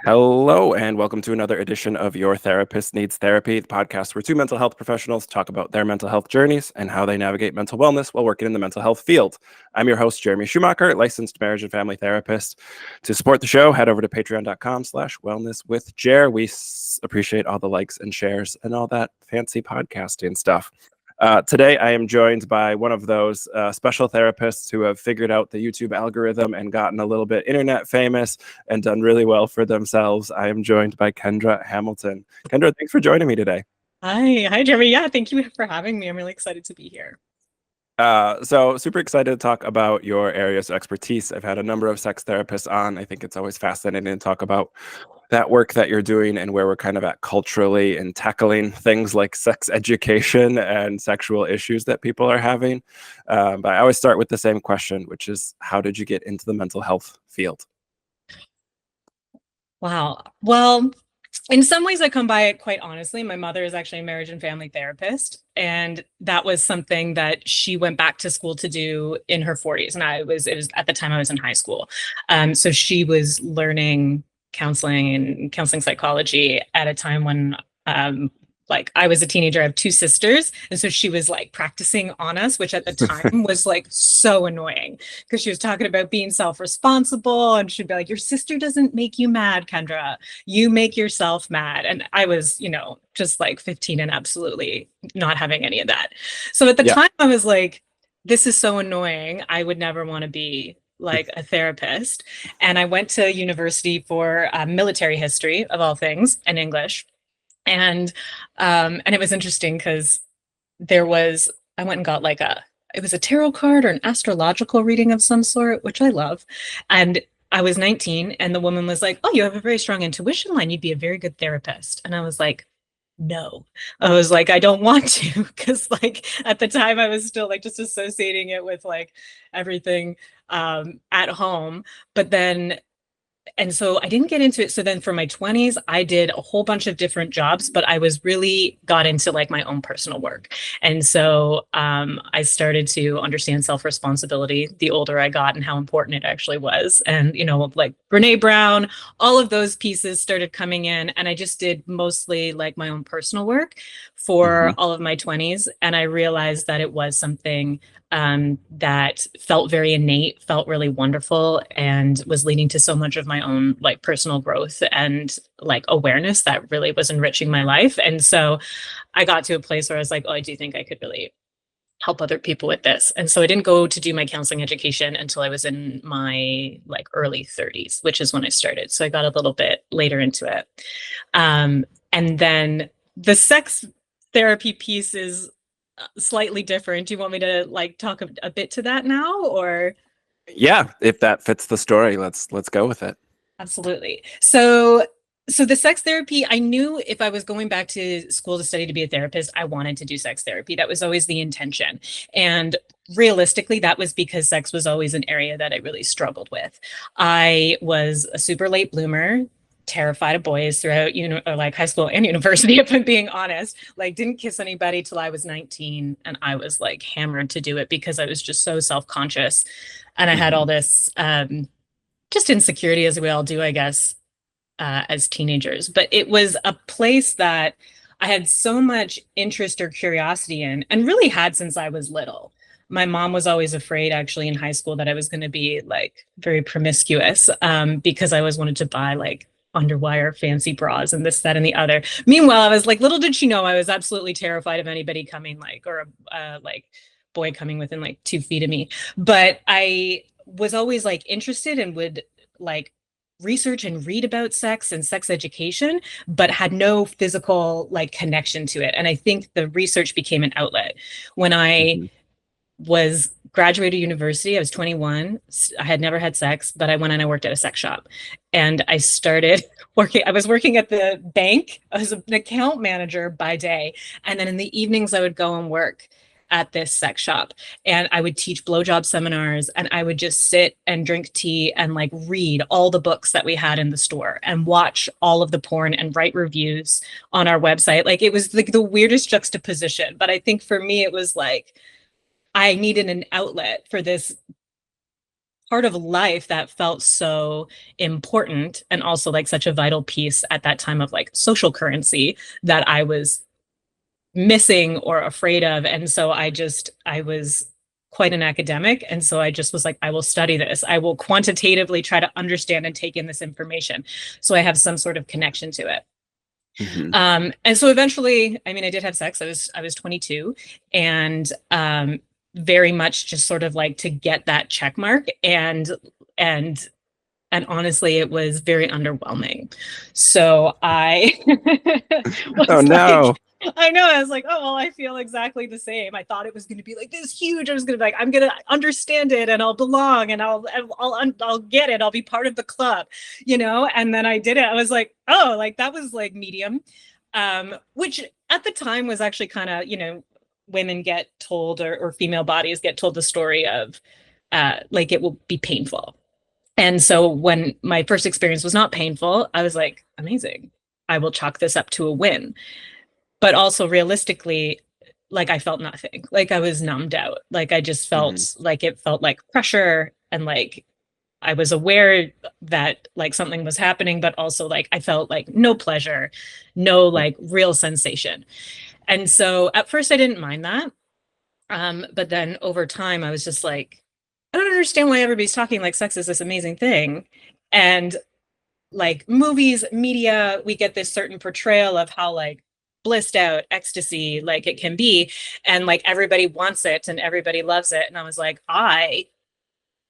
Hello, and welcome to another edition of Your Therapist Needs Therapy, the podcast where two mental health professionals talk about their mental health journeys and how they navigate mental wellness while working in the mental health field. I'm your host, Jeremy Schumacher, licensed marriage and family therapist. To support the show, head over to patreon.com/wellnesswithjer. We appreciate all the likes and shares and all that fancy podcasting stuff. Today, I am joined by one of those special therapists who have figured out the YouTube algorithm and gotten a little bit internet famous and done really well for themselves. I am joined by Kendra Hamilton. Kendra, thanks for joining me today. Hi, Jeremy. Yeah, thank you for having me. I'm really excited to be here. So super excited to talk about your areas of expertise. I've had a number of sex therapists on. I think it's always fascinating to talk about that work that you're doing and where we're kind of at culturally and tackling things like sex education and sexual issues that people are having. But I always start with the same question, which is, how did you get into the mental health field? Wow. Well, in some ways, I come by it quite honestly. My mother is actually a marriage and family therapist, and that was something that she went back to school to do in her 40s. And it was at the time I was in high school. So she was learning counseling and counseling psychology at a time when I was a teenager. I have two sisters, and so she was like practicing on us, which at the time was like so annoying because she was talking about being self-responsible, and she'd be like, your sister doesn't make you mad, Kendra, you make yourself mad. And I was, just like 15 and absolutely not having any of that. So at the time I was like, this is so annoying, I would never want to be like a therapist. And I went to university for military history, of all things, and English. And it was interesting because I went and got it was a tarot card or an astrological reading of some sort, which I love. And I was 19, and the woman was like, oh, you have a very strong intuition line. You'd be a very good therapist. And I was like, no. I was like, I don't want to, because like at the time I was still like just associating it with like everything at home. But then and so I didn't get into it. So then for my 20s, I did a whole bunch of different jobs, but I was really got into like my own personal work. And so I started to understand self-responsibility the older I got and how important it actually was. And, like Brene Brown, all of those pieces started coming in, and I just did mostly like my own personal work for all of my 20s. And I realized that it was something that felt very innate, felt really wonderful, and was leading to so much of my own like personal growth and like awareness that really was enriching my life. And so I got to a place where I was like, oh, I do think I could really help other people with this. And so I didn't go to do my counseling education until I was in my like early 30s, which is when I started. So I got a little bit later into it. And then the sex therapy piece is slightly different. Do you want me to like talk a bit to that now, or? Yeah, if that fits the story, let's go with it. Absolutely. So the sex therapy, I knew if I was going back to school to study to be a therapist, I wanted to do sex therapy. That was always the intention. And realistically, that was because sex was always an area that I really struggled with. I was a super late bloomer, terrified of boys throughout like high school and university, if I'm being honest. Like, didn't kiss anybody till I was 19, and I was like hammered to do it because I was just so self-conscious, and I had all this just insecurity, as we all do, I guess, as teenagers. But it was a place that I had so much interest or curiosity in, and really had since I was little. My mom was always afraid, actually, in high school that I was going to be like very promiscuous because I always wanted to buy like underwire fancy bras and this, that, and the other. Meanwhile, I was like, little did she know, I was absolutely terrified of anybody coming like, or a like boy coming within like 2 feet of me. But I was always like interested and would like research and read about sex and sex education, but had no physical like connection to it. And I think the research became an outlet. When I was graduated university, I was 21. I had never had sex, but I went and I worked at a sex shop, and I started working. I was working at the bank. I was an account manager by day, and then in the evenings I would go and work at this sex shop, and I would teach blowjob seminars, and I would just sit and drink tea and like read all the books that we had in the store and watch all of the porn and write reviews on our website. Like, it was like the weirdest juxtaposition, but I think for me it was like I needed an outlet for this part of life that felt so important and also like such a vital piece at that time of like social currency that I was missing or afraid of. And so I was quite an academic. And so I just was like, I will study this. I will quantitatively try to understand and take in this information. So I have some sort of connection to it. Hmm. And so eventually, I mean, I did have sex. I was 22 and very much just sort of like to get that check mark and and honestly, it was very underwhelming. So I Oh was like, no. I know, I was like, oh, well, I feel exactly the same. I thought it was going to be like this huge. I was going to be like, I'm going to understand it and I'll belong and I'll get it. I'll be part of the club, you know? And then I did it. I was like, oh, like that was like medium, which at the time was actually kind of, you know, women get told or female bodies get told the story of like it will be painful. And so when my first experience was not painful, I was like, amazing. I will chalk this up to a win. But also realistically, like I felt nothing. Like I was numbed out. Like I just Hmm. felt like it felt like pressure and like I was aware that like something was happening, but also like I felt like no pleasure, no like real sensation. And so at first I didn't mind that. But then over time I was just like, I don't understand why everybody's talking like sex is this amazing thing. And like movies, media, we get this certain portrayal of how like blissed out ecstasy like it can be. And like everybody wants it and everybody loves it. And I was like, I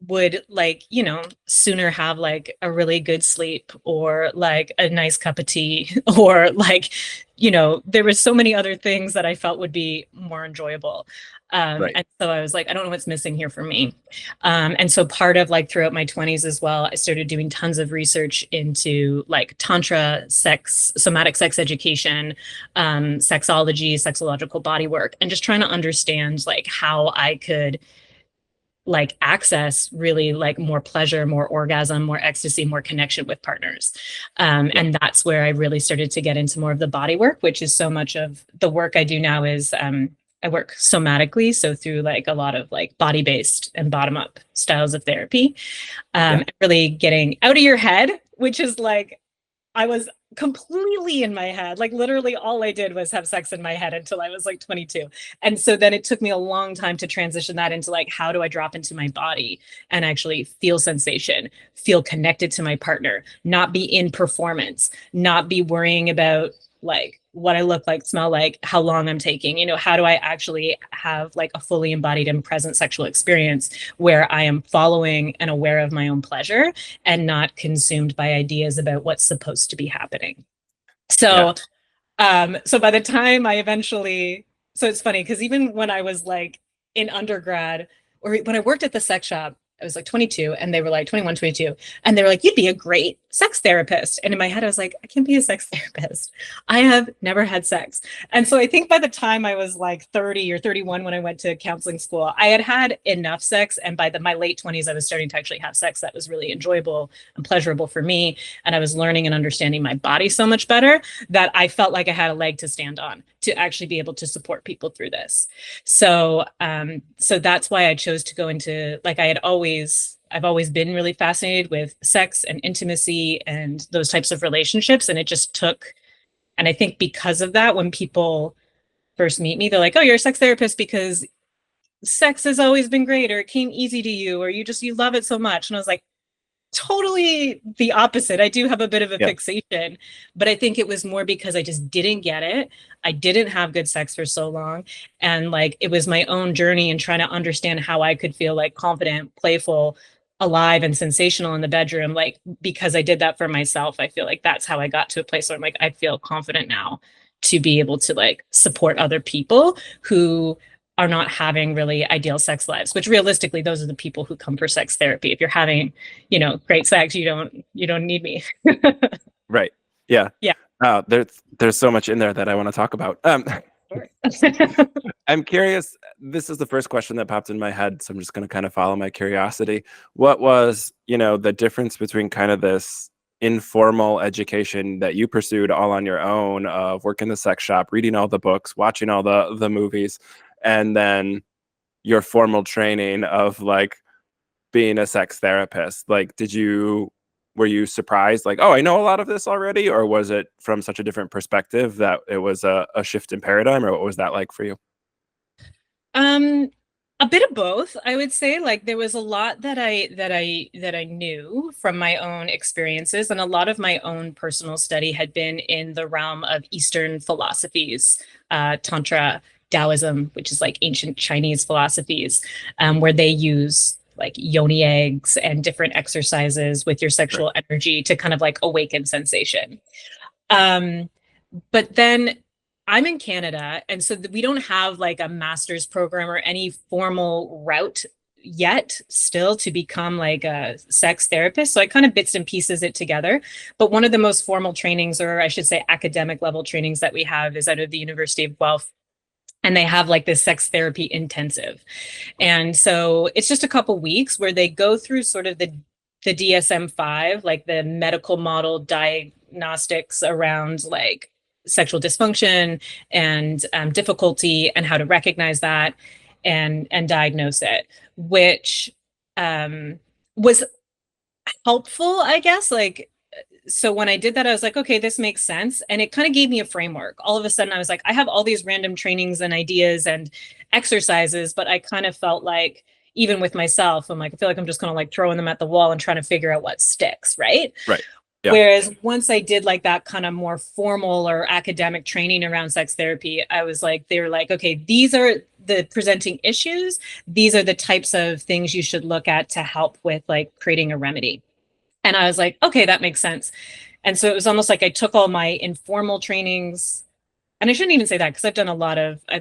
would like, you know, sooner have like a really good sleep or like a nice cup of tea or like, you know, there was so many other things that I felt would be more enjoyable. Right. And so I was like, I don't know what's missing here for me. And so part of like throughout my 20s as well, I started doing tons of research into like tantra, sex, somatic sex education, sexology, sexological body work, and just trying to understand like how I could like access really like more pleasure, more orgasm, more ecstasy, more connection with partners. Yeah. And that's where I really started to get into more of the body work, which is so much of the work I do now is I work somatically. So through like a lot of like body based and bottom up styles of therapy, Yeah. really getting out of your head, which is like I was completely in my head. Like literally all I did was have sex in my head until I was like 22. And so then it took me a long time to transition that into like how do I drop into my body and actually feel sensation, feel connected to my partner, not be in performance, not be worrying about like what I look like, smell like, how long I'm taking, you know, how do I actually have like a fully embodied and present sexual experience where I am following and aware of my own pleasure and not consumed by ideas about what's supposed to be happening. Yeah. So, so by the time I eventually, so it's funny because even when I was like in undergrad or when I worked at the sex shop, I was like 22 and they were like 21, 22. And they were like, you'd be a great sex therapist. And in my head, I was like, I can't be a sex therapist. I have never had sex. And so I think by the time I was like 30 or 31, when I went to counseling school, I had had enough sex. And by my late 20s, I was starting to actually have sex that was really enjoyable and pleasurable for me. And I was learning and understanding my body so much better that I felt like I had a leg to stand on to actually be able to support people through this. So, so that's why I chose to go into like I've always been really fascinated with sex and intimacy and those types of relationships, and it just took. And I think because of that, when people first meet me, they're like, "Oh, you're a sex therapist because sex has always been great, or it came easy to you, or you love it so much." And I was like, totally the opposite. I do have a bit of a Yeah. fixation, but I think it was more because I just didn't get it. I didn't have good sex for so long. And like it was my own journey and trying to understand how I could feel like confident, playful, alive, and sensational in the bedroom. Like because I did that for myself, I feel like that's how I got to a place where I'm like, I feel confident now to be able to like support other people who are not having really ideal sex lives, which realistically those are the people who come for sex therapy. If you're having, you know, great sex, you don't need me. Right. Yeah. Yeah, There's so much in there that I want to talk about. sure. I'm curious. This is the first question that popped in my head, so I'm just going to kind of follow my curiosity. What was, the difference between kind of this informal education that you pursued all on your own of working the sex shop, reading all the books, watching all the movies, and then your formal training of like being a sex therapist? Like, were you surprised, like, oh, I know a lot of this already, or was it from such a different perspective that it was a shift in paradigm, or what was that like for you? Um, a bit of both, I would say. Like there was a lot that I knew from my own experiences, and a lot of my own personal study had been in the realm of Eastern philosophies, Tantra, Taoism, which is like ancient Chinese philosophies, where they use like yoni eggs and different exercises with your Right. sexual energy to kind of like awaken sensation. Um, but then I'm in Canada, and so we don't have like a master's program or any formal route yet still to become like a sex therapist. So I kind of bits and pieces it together. But one of the most formal trainings, or I should say academic level trainings that we have is out of the University of Guelph. And they have like this sex therapy intensive. And so it's just a couple weeks where they go through sort of the DSM-5, like the medical model diagnostics around like sexual dysfunction and difficulty and how to recognize that and diagnose it, which um, was helpful, I guess. Like so when I did that, I was like, okay, this makes sense. And it kind of gave me a framework. All of a sudden, I was like, I have all these random trainings and ideas and exercises, but I kind of felt like, even with myself, I'm like, I feel like I'm just kind of like throwing them at the wall and trying to figure out what sticks, right? Right. Yeah. Whereas once I did like that kind of more formal or academic training around sex therapy, I was like, they were like, okay, these are the presenting issues. These are the types of things you should look at to help with like creating a remedy. And I was like, okay, that makes sense. And so it was almost like I took all my informal trainings, and I shouldn't even say that because I've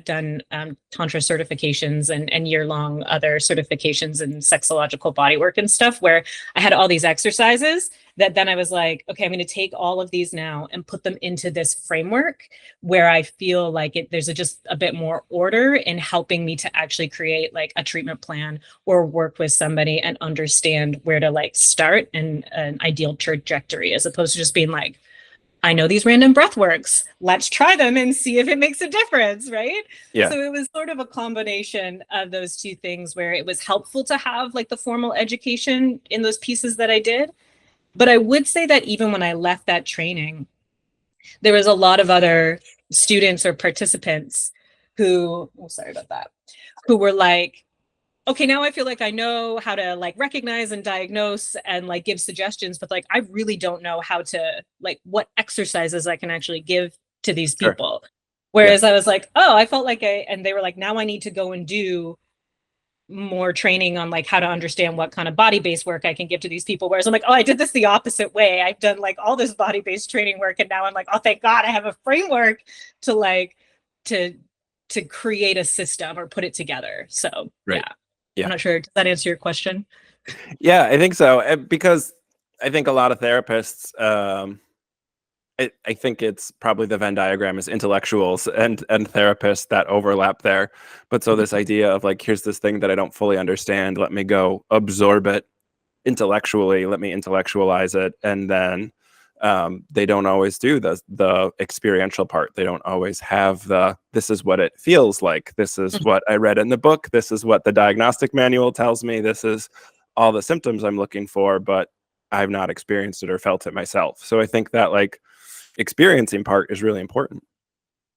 done Tantra certifications and year-long other certifications in sexological bodywork and stuff where I had all these exercises that then I was like, okay, I'm going to take all of these now and put them into this framework where I feel like there's just a bit more order in helping me to actually create like a treatment plan or work with somebody and understand where to like start and an ideal trajectory as opposed to just being like, I know these random breath works. Let's try them and see if it makes a difference, right? Yeah. So it was sort of a combination of those two things where it was helpful to have like the formal education in those pieces that I did. But I would say that even when I left that training, there was a lot of other students or participants who, oh, sorry about that, who were like, okay, now I feel like I know how to like recognize and diagnose and like give suggestions, but like I really don't know how to like what exercises I can actually give to these Sure. people. Yeah. Whereas I was like, oh, I felt like and they were like, now I need to go and do more training on like how to understand what kind of body-based work I can give to these people. Whereas I'm like, oh, I did this the opposite way. I've done like all this body-based training work, and now I'm like, oh, thank God I have a framework to like to to create a system or put it together. So Right. yeah. I'm Yeah. not sure. Does that answer your question? Yeah, I think so. Because I think a lot of therapists, I think it's probably the Venn diagram is intellectuals and therapists that overlap there. But so this Mhm. idea of like, here's this thing that I don't fully understand. Let me go absorb it intellectually. Let me intellectualize it, and then they don't always do the experiential part. They don't always have the this is what it feels like. This is what I read in the book. This is what the diagnostic manual tells me. This is all the symptoms I'm looking for, but I've not experienced it or felt it myself. So I think that like experiencing part is really important.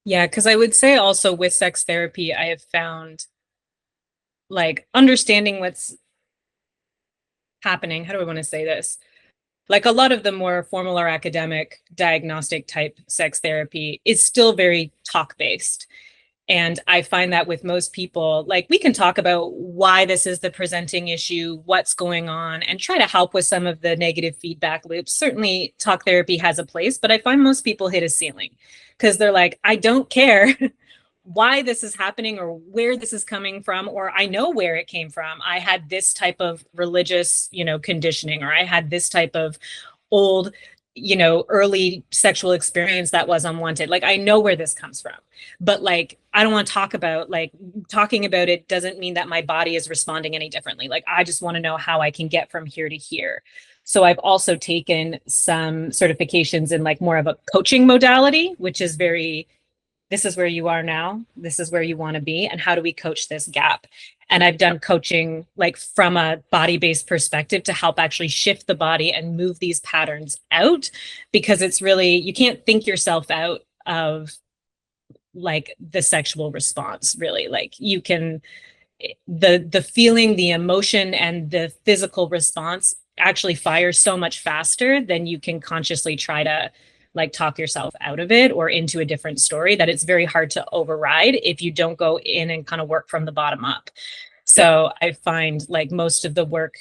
Yeah, because I would say also with sex therapy, I have found like understanding what's happening. How do I want to say this? Like a lot of the more formal or academic diagnostic type sex therapy is still very talk based. And I find that with most people, like we can talk about why this is the presenting issue, what's going on, and try to help with some of the negative feedback loops. Certainly, talk therapy has a place, but I find most people hit a ceiling because they're like, I don't care why this is happening or where this is coming from, or I know where it came from. I had this type of religious, conditioning, or I had this type of old, early sexual experience that was unwanted. Like I know where this comes from, but like I don't want to talk about like talking about it doesn't mean that my body is responding any differently. Like I just want to know how I can get from here to here. So I've also taken some certifications in like more of a coaching modality, which is very this is where you are now, this is where you want to be, and how do we coach this gap? And I've done coaching like from a body-based perspective to help actually shift the body and move these patterns out, because it's really, you can't think yourself out of like the sexual response, really. Like you can, the feeling, the emotion, and the physical response actually fires so much faster than you can consciously try to like talk yourself out of it or into a different story, that it's very hard to override if you don't go in and kind of work from the bottom up. Yep. So I find like most of the work,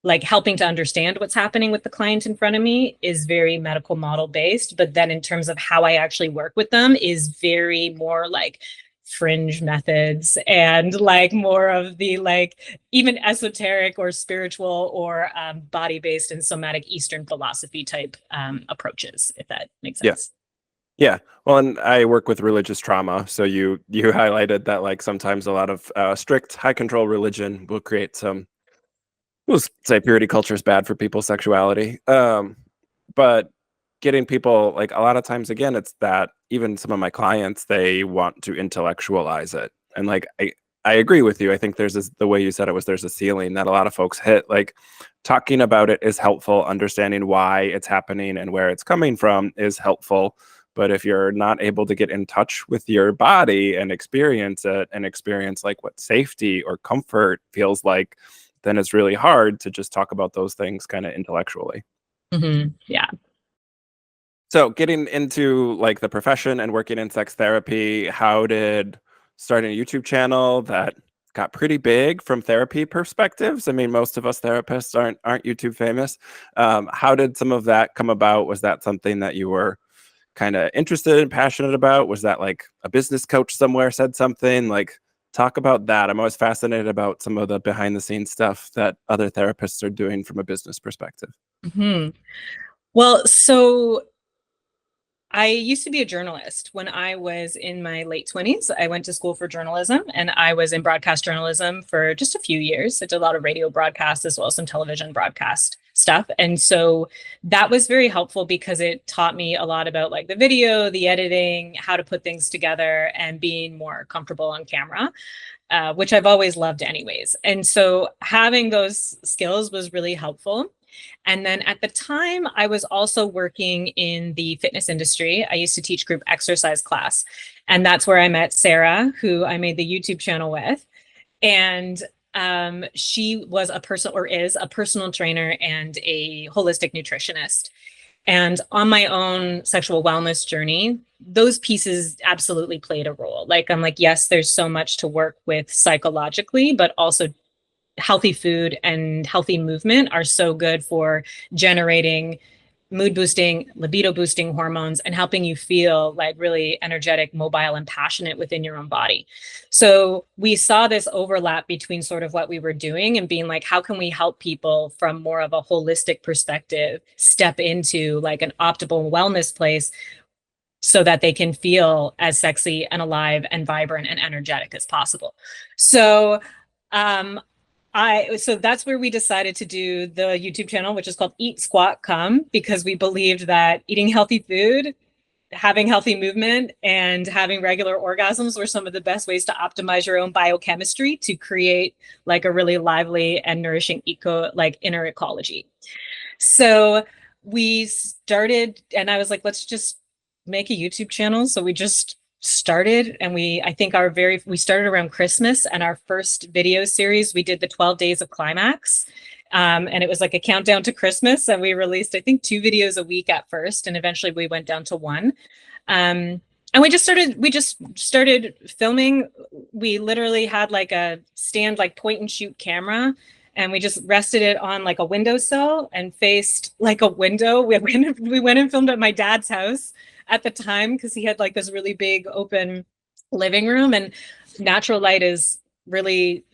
like helping to understand what's happening with the client in front of me, is very medical model based. But then in terms of how I actually work with them is very more like fringe methods and like more of the like even esoteric or spiritual or body based and somatic Eastern philosophy type approaches, if that makes Yeah. sense. Yeah. Well, and I work with religious trauma. So you highlighted that like sometimes a lot of strict high control religion will create some, we'll say purity culture is bad for people's sexuality. But getting people like a lot of times again, it's that even some of my clients, they want to intellectualize it. And like I agree with you. I think there's this, the way you said it was, there's a ceiling that a lot of folks hit. Like talking about it is helpful, understanding why it's happening and where it's coming from is helpful. But if you're not able to get in touch with your body and experience it and experience like what safety or comfort feels like, then it's really hard to just talk about those things kind of intellectually. Yeah. So getting into like the profession and working in sex therapy, how did starting a YouTube channel that got pretty big from therapy perspectives? I mean, most of us therapists aren't YouTube famous. How did some of that come about? Was that something that you were kind of interested and passionate about? Was that like a business coach somewhere said something? Like talk about that. I'm always fascinated about some of the behind the scenes stuff that other therapists are doing from a business perspective. Well, so I used to be a journalist. When I was in my late 20s, I went to school for journalism and I was in broadcast journalism for just a few years. I did a lot of radio broadcasts as well as some television broadcast stuff. And so that was very helpful because it taught me a lot about like the video, the editing, how to put things together, and being more comfortable on camera, which I've always loved anyways. And so having those skills was really helpful. And then at the time, I was also working in the fitness industry. I used to teach group exercise class. And that's where I met Sarah, who I made the YouTube channel with. And she was a person, or is a personal trainer and a holistic nutritionist. And on my own sexual wellness journey, those pieces absolutely played a role. Like, I'm like, yes, there's so much to work with psychologically, but also healthy food and healthy movement are so good for generating mood boosting, libido boosting hormones and helping you feel like really energetic, mobile, and passionate within your own body. So we saw this overlap between sort of what we were doing and being like, how can we help people from more of a holistic perspective step into like an optimal wellness place so that they can feel as sexy and alive and vibrant and energetic as possible. So um, so that's where we decided to do the YouTube channel, which is called Eat Squat Come, because we believed that eating healthy food, having healthy movement, and having regular orgasms were some of the best ways to optimize your own biochemistry to create like a really lively and nourishing inner ecology. So we started, and I was like, let's just make a YouTube channel. So we just started, and I think we started around Christmas, and our first video series, we did the 12 days of climax. And it was like a countdown to Christmas, and we released, I think, 2 videos a week at first, and eventually we went down to one. And we just started filming. We literally had like a stand, like point and shoot camera, and we just rested it on like a windowsill and faced like a window. We went and filmed at my dad's house at the time because he had like this really big open living room, and natural light is really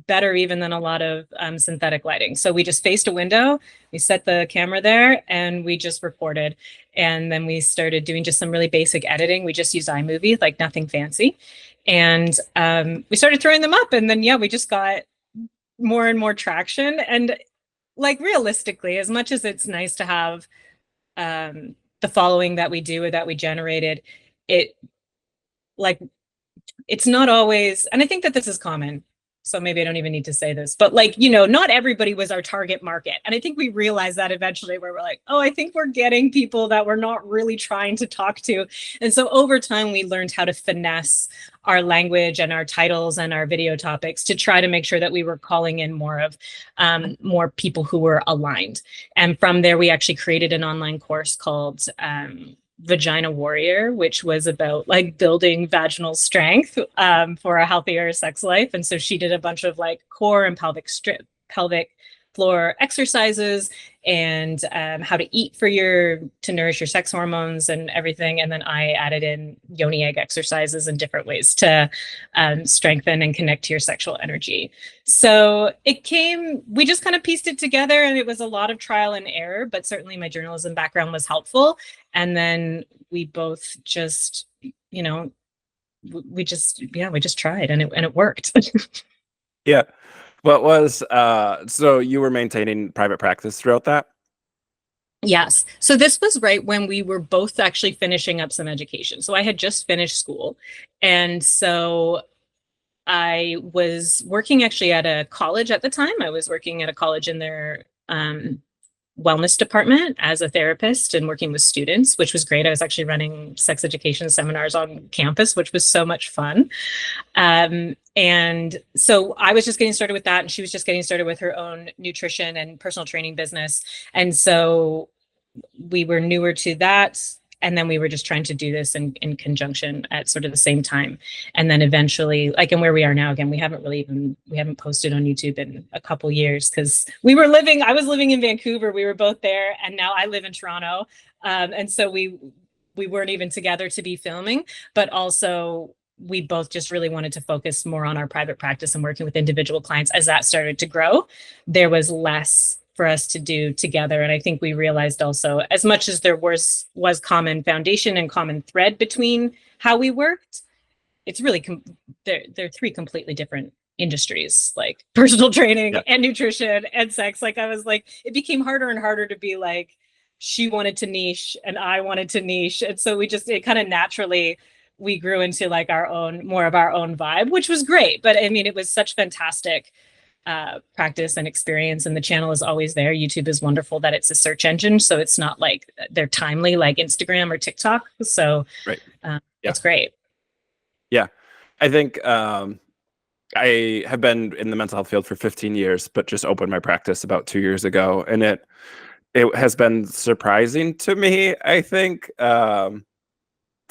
better even than a lot of synthetic lighting. So we just faced a window, we set the camera there, and we just recorded. And then we started doing just some really basic editing. We just used iMovie, like nothing fancy. And we started throwing them up. And then, yeah, we just got more and more traction. And like realistically, as much as it's nice to have the following that we do or that we generated, it like it's not always, and I think that this is common. so maybe I don't even need to say this, but like, you know, not everybody was our target market. And I think we realized that eventually, where we're like, oh, I think we're getting people that we're not really trying to talk to. And so over time, we learned how to finesse our language and our titles and our video topics to try to make sure that we were calling in more people who were aligned. And from there, we actually created an online course called Vagina Warrior, which was about like building vaginal strength for a healthier sex life. And so she did a bunch of like core and pelvic floor exercises and how to eat to nourish your sex hormones and everything. And then I added in yoni egg exercises and different ways to strengthen and connect to your sexual energy. So we just kind of pieced it together, and it was a lot of trial and error, but certainly my journalism background was helpful. And then we both just, you know, we just tried, and it worked. Yeah. What was so you were maintaining private practice throughout that? Yes. So this was right when we were both actually finishing up some education. So I had just finished school. And so I was working actually at a college at the time. I was working at a college in their wellness department as a therapist and working with students, which was great. I was actually running sex education seminars on campus, which was so much fun. And so I was just getting started with that, and she was just getting started with her own nutrition and personal training business. And so we were newer to that. And then we were just trying to do this in conjunction at sort of the same time. And then eventually, like, and where we are now, again, we haven't posted on YouTube in a couple years because I was living in Vancouver. We were both there. And now I live in Toronto. And so we weren't even together to be filming, but also we both just really wanted to focus more on our private practice and working with individual clients. As that started to grow, there was less for us to do together. And I think we realized also, as much as there was common foundation and common thread between how we worked, it's really, they're three completely different industries, like personal training and nutrition and sex. Like I was like, it became harder and harder to be like, she wanted to niche and I wanted to niche. And so it kind of naturally, we grew into like more of our own vibe, which was great. But I mean, it was such fantastic practice and experience, and the channel is always there. YouTube is wonderful that it's a search engine, so it's not like they're timely like Instagram or TikTok. So Right. It's great. Yeah. I think I have been in the mental health field for 15 years, but just opened my practice about 2 years ago, and it has been surprising to me, I think,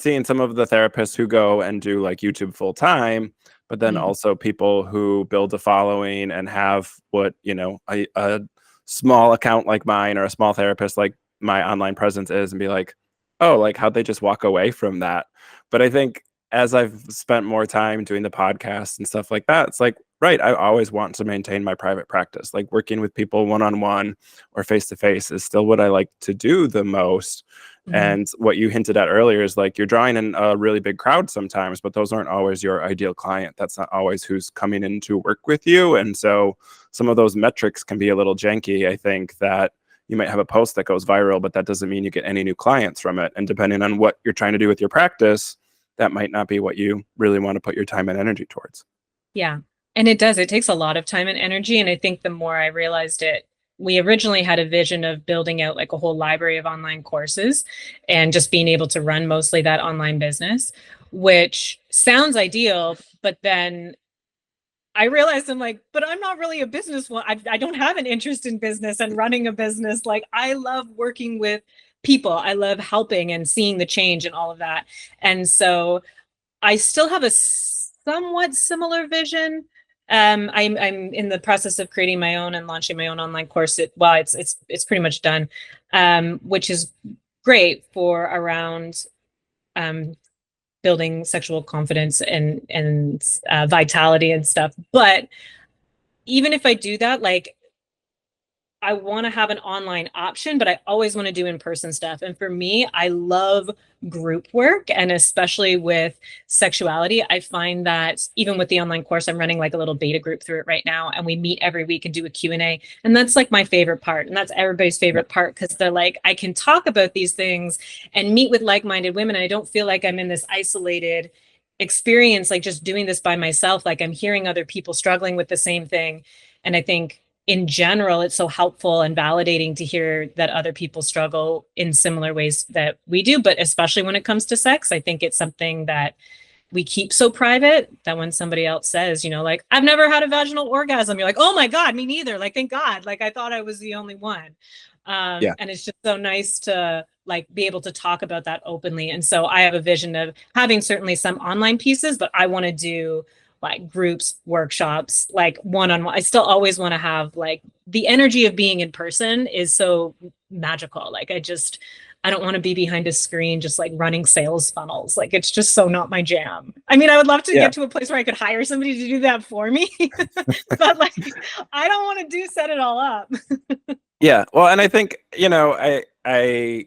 seeing some of the therapists who go and do like YouTube full time, but then also people who build a following and have what, you know, a small account like mine or a small therapist like my online presence is, and be like, oh, like how'd they just walk away from that? But I think as I've spent more time doing the podcast and stuff like that, it's like, right, I always want to maintain my private practice. Like working with people one-on-one or face-to-face is still what I like to do the most. And what you hinted at earlier is like you're drawing in a really big crowd sometimes, but those aren't always your ideal client. That's not always who's coming in to work with you. And so some of those metrics can be a little janky. I think that you might have a post that goes viral, but that doesn't mean you get any new clients from it. And depending on what you're trying to do with your practice, that might not be what you really want to put your time and energy towards. Yeah. And it takes a lot of time and energy. And I think the more I realized it, we originally had a vision of building out like a whole library of online courses and just being able to run mostly that online business, which sounds ideal. But then I realized I'm like, but I'm not really a business one. I don't have an interest in business and running a business. Like I love working with people. I love helping and seeing the change and all of that. And so I still have a somewhat similar vision. I'm in the process of creating my own and launching my own online course. It's pretty much done, which is great for around building sexual confidence and vitality and stuff. But even if I do that, like I want to have an online option, but I always want to do in-person stuff. And for me, I love group work, and especially with sexuality. I find that even with the online course, I'm running like a little beta group through it right now, and we meet every week and do a Q&A. And that's like my favorite part. And that's everybody's favorite part, because they're like, I can talk about these things and meet with like-minded women. And I don't feel like I'm in this isolated experience, like just doing this by myself, like I'm hearing other people struggling with the same thing. And I think in general, it's so helpful and validating to hear that other people struggle in similar ways that we do. But especially when it comes to sex, I think it's something that we keep so private that when somebody else says, you know, like, I've never had a vaginal orgasm, you're like, oh my God, me neither. Like, thank God. Like, I thought I was the only one. Yeah. And it's just so nice to like be able to talk about that openly. And so I have a vision of having certainly some online pieces, but I want to do like groups, workshops, like one-on-one. I still always want to have like the energy of being in person is so magical. Like I don't want to be behind a screen just like running sales funnels. Like it's just so not my jam. I mean, I would love to Yeah. get to a place where I could hire somebody to do that for me, but like I don't want to set it all up. Yeah. Well, and I think, I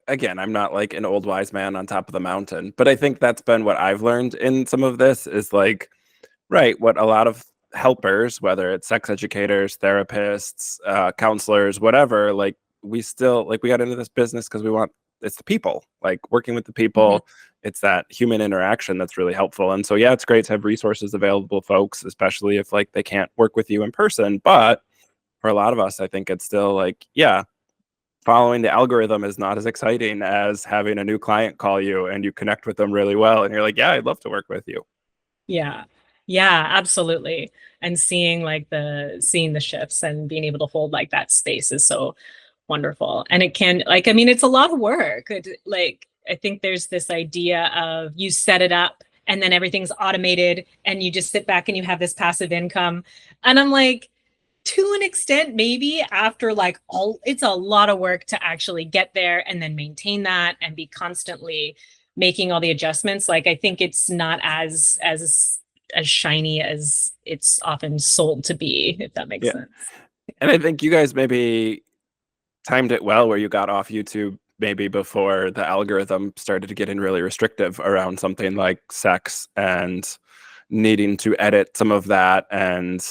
again, I'm not like an old wise man on top of the mountain, but I think that's been what I've learned in some of this is like, right, what a lot of helpers, whether it's sex educators, therapists, counselors, whatever, like we still like we got into this business because it's the people, like working with the Mhm. people. It's that human interaction that's really helpful. And so yeah, it's great to have resources available, folks, especially if like they can't work with you in person. But for a lot of us, I think it's still like, yeah, following the algorithm is not as exciting as having a new client call you and you connect with them really well. And you're like, yeah, I'd love to work with you. Yeah. Yeah, absolutely. And seeing the shifts and being able to hold like that space is so wonderful. And it can like, I mean, it's a lot of work. Like, I think there's this idea of you set it up and then everything's automated and you just sit back and you have this passive income. And I'm like, to an extent, maybe after like it's a lot of work to actually get there and then maintain that and be constantly making all the adjustments. Like, I think it's not as shiny as it's often sold to be, if that makes Yeah. sense. And I think you guys maybe timed it well where you got off YouTube maybe before the algorithm started to get in really restrictive around something like sex and needing to edit some of that and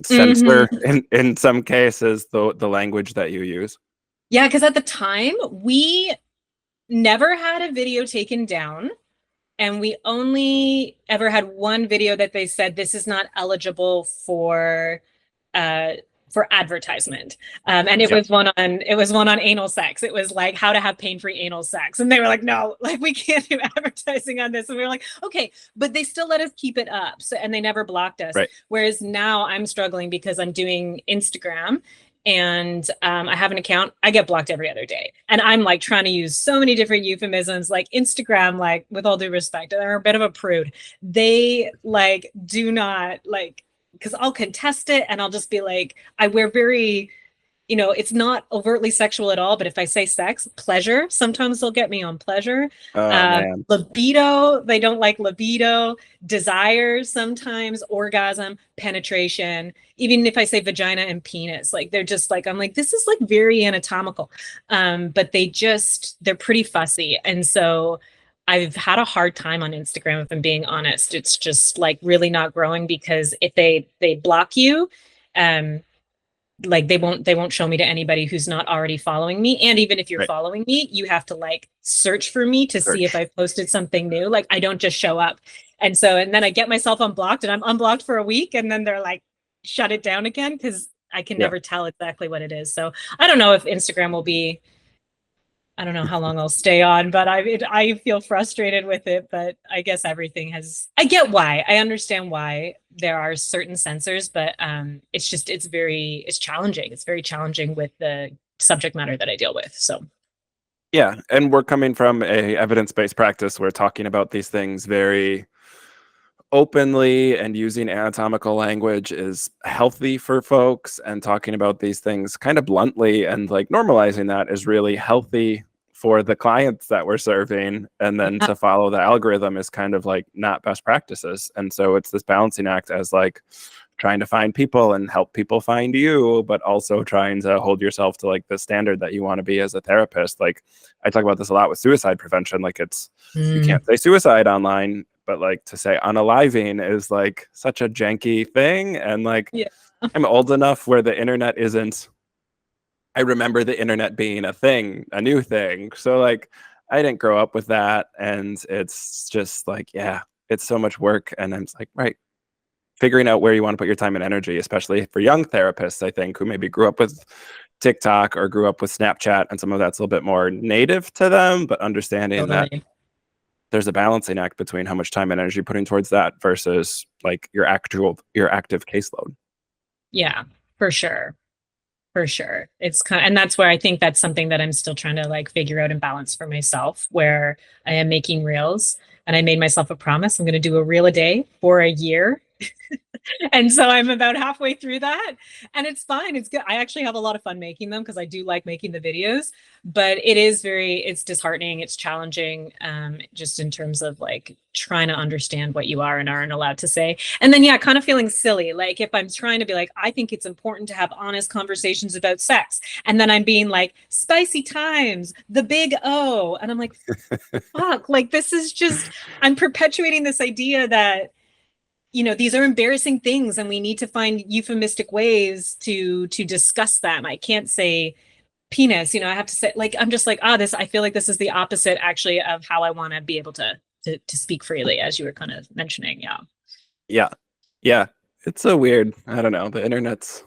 censor Mm-hmm. in some cases the language that you use. Yeah, because at the time we never had a video taken down. And we only ever had one video that they said this is not eligible uh for advertisement. And Yep. it was one on anal sex. It was like how to have pain-free anal sex. And they were like, no, like we can't do advertising on this. And we were like, okay, but they still let us keep it up. So and they never blocked us. Right. Whereas now I'm struggling because I'm doing Instagram and I have an account. I get blocked every other day, and I'm like trying to use so many different euphemisms. Like Instagram, like with all due respect, they're a bit of a prude. They like do not like because I'll contest it, and I'll just be like, I wear very it's not overtly sexual at all, but if I say sex, pleasure, sometimes they'll get me on pleasure. Oh man. Libido, they don't like libido. Desire, sometimes orgasm, penetration. Even if I say vagina and penis, like they're just like, I'm like, this is like very anatomical. But they're pretty fussy. And so I've had a hard time on Instagram, if I'm being honest. It's just like really not growing because if they block you, um, like they won't show me to anybody who's not already following me. And even if you're Right. following me, you have to like search for me to see if Search. I've posted something new. Like I don't just show up. And then I get myself unblocked and I'm unblocked for a week and then they're like shut it down again because I can Yeah. never tell exactly what it is. So I don't know if Instagram will be I don't know how long I'll stay on, but I feel frustrated with it. But I guess I get why. I understand why there are certain censors, but it's challenging. It's very challenging with the subject matter that I deal with. So Yeah, and we're coming from a evidence-based practice. We're talking about these things very openly, and using anatomical language is healthy for folks, and talking about these things kind of bluntly and like normalizing that is really healthy for the clients that we're serving. And then yeah. to follow the algorithm is kind of like not best practices. And so it's this balancing act as like trying to find people and help people find you, but also trying to hold yourself to like the standard that you want to be as a therapist. Like I talk about this a lot with suicide prevention. Like you Mm, can't say suicide online, but like to say unaliving is like such a janky thing. And like yeah. I'm old enough where the internet isn't, I remember the internet being a thing, a new thing. So like I didn't grow up with that, and it's just like, yeah, it's so much work, and I'm just like, right, figuring out where you want to put your time and energy, especially for young therapists, I think, who maybe grew up with TikTok or grew up with Snapchat, and some of that's a little bit more native to them, but understanding that Totally. there's a balancing act between how much time and energy you're putting towards that versus like your active caseload. Yeah, for sure. For sure. It's kind of, and that's where I think that's something that I'm still trying to like figure out and balance for myself, where I am making reels and I made myself a promise. I'm going to do a reel a day for a year. And so I'm about halfway through that, and it's fine. It's good. I actually have a lot of fun making them because I do like making the videos, but it's disheartening. It's challenging, just in terms of like trying to understand what you are and aren't allowed to say. And then, yeah, kind of feeling silly. Like if I'm trying to be like, I think it's important to have honest conversations about sex. And then I'm being like, spicy times, the big O. And I'm like, fuck, like this is just, I'm perpetuating this idea that these are embarrassing things and we need to find euphemistic ways to discuss them. I can't say penis, I have to say, like, I'm just like, this, I feel like this is the opposite actually of how I want to be able to speak freely, as you were kind of mentioning. Yeah. Yeah. Yeah. It's so weird. I don't know. The internet's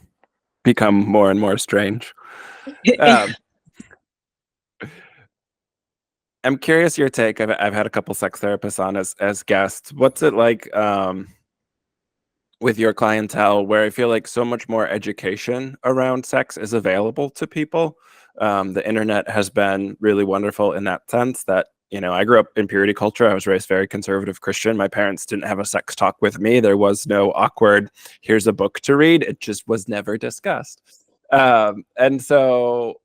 become more and more strange. Um, I'm curious your take. I've had a couple sex therapists on as guests. What's it like with your clientele, where I feel like so much more education around sex is available to people? The internet has been really wonderful in that sense that, I grew up in purity culture. I was raised very conservative Christian. My parents didn't have a sex talk with me. There was no awkward, here's a book to read. It just was never discussed. And so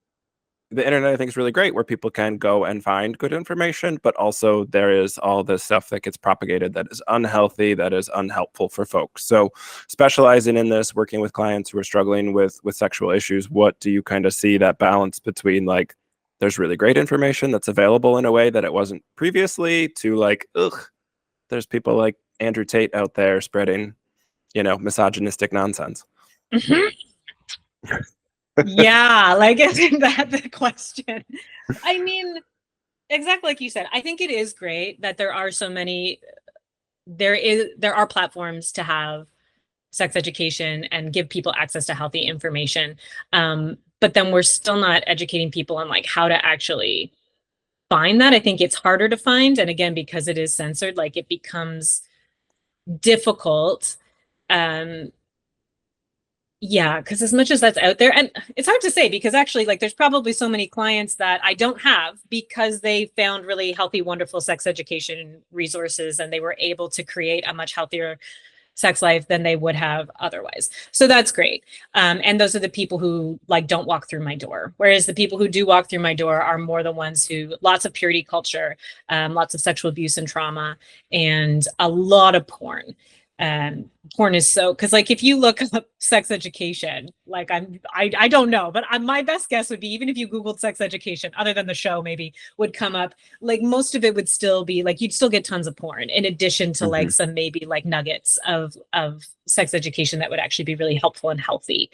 the internet I think is really great, where people can go and find good information, but also there is all this stuff that gets propagated that is unhealthy, that is unhelpful for folks. So specializing in this, working with clients who are struggling with sexual issues, what do you kind of see that balance between, like, there's really great information that's available in a way that it wasn't previously, to like, ugh, there's people like Andrew Tate out there spreading, misogynistic nonsense. Mhm. Yeah, like isn't that the question? I mean, exactly like you said, I think it is great that there are so many, there are platforms to have sex education and give people access to healthy information. But then we're still not educating people on like how to actually find that. I think it's harder to find. And again, because it is censored, like it becomes difficult. Um, yeah, because as much as that's out there, and it's hard to say because actually, like, there's probably so many clients that I don't have because they found really healthy, wonderful sex education resources and they were able to create a much healthier sex life than they would have otherwise. So that's great. And those are the people who like don't walk through my door. Whereas the people who do walk through my door are more the ones who lots of purity culture, lots of sexual abuse and trauma, and a lot of porn. Porn is so, because like if you look up sex education, like I don't know, but my best guess would be, even if you Googled sex education, other than the show maybe, would come up, like most of it would still be like, you'd still get tons of porn in addition to like Mhm. some maybe like nuggets of sex education that would actually be really helpful and healthy.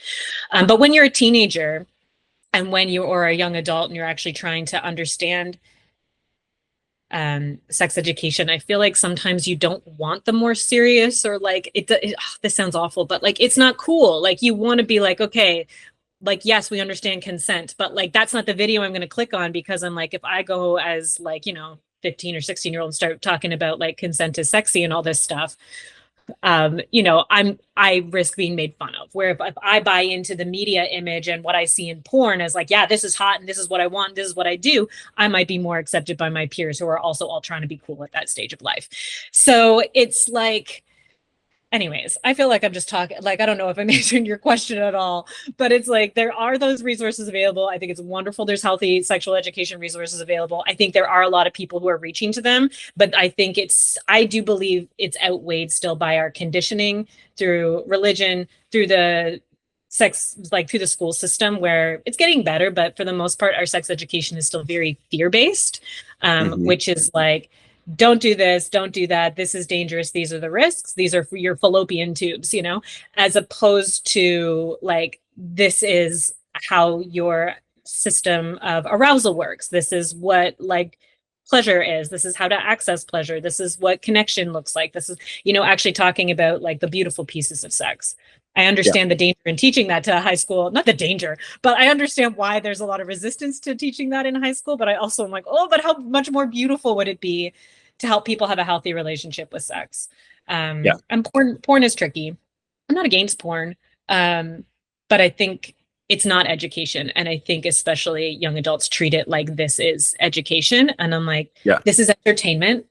But when you're a teenager and when you or a young adult and you're actually trying to understand sex education, I feel like sometimes you don't want the more serious, or like this sounds awful, but like it's not cool. Like you want to be like, okay, like yes, we understand consent, but like that's not the video I'm going to click on, because I'm like, if I go as like 15 or 16-year-old and start talking about like consent is sexy and all this stuff, I risk being made fun of. Where if I buy into the media image and what I see in porn as like, yeah, this is hot and this is what I want, this is what I do, I might be more accepted by my peers who are also all trying to be cool at that stage of life. So it's like, anyways, I feel like I'm just talking, like, I don't know if I'm answering your question at all, but it's like there are those resources available. I think it's wonderful. There's healthy sexual education resources available. I think there are a lot of people who are reaching to them, but I do believe it's outweighed still by our conditioning through religion, through the sex, like through the school system, where it's getting better, but for the most part, our sex education is still very fear-based, Mhm. which is like, don't do this, don't do that, this is dangerous, these are the risks, these are for your fallopian tubes, as opposed to like, this is how your system of arousal works. This is what like pleasure is. This is how to access pleasure. This is what connection looks like. This is, actually talking about like the beautiful pieces of sex. I Yeah. understand the danger in teaching that to high school, not the danger, but I understand why there's a lot of resistance to teaching that in high school. But I also am like, oh, but how much more beautiful would it be to help people have a healthy relationship with sex? Yeah. And porn is tricky. I'm not against porn, but I think it's not education. And I think especially young adults treat it like this is education. And I'm like, Yeah. this is entertainment.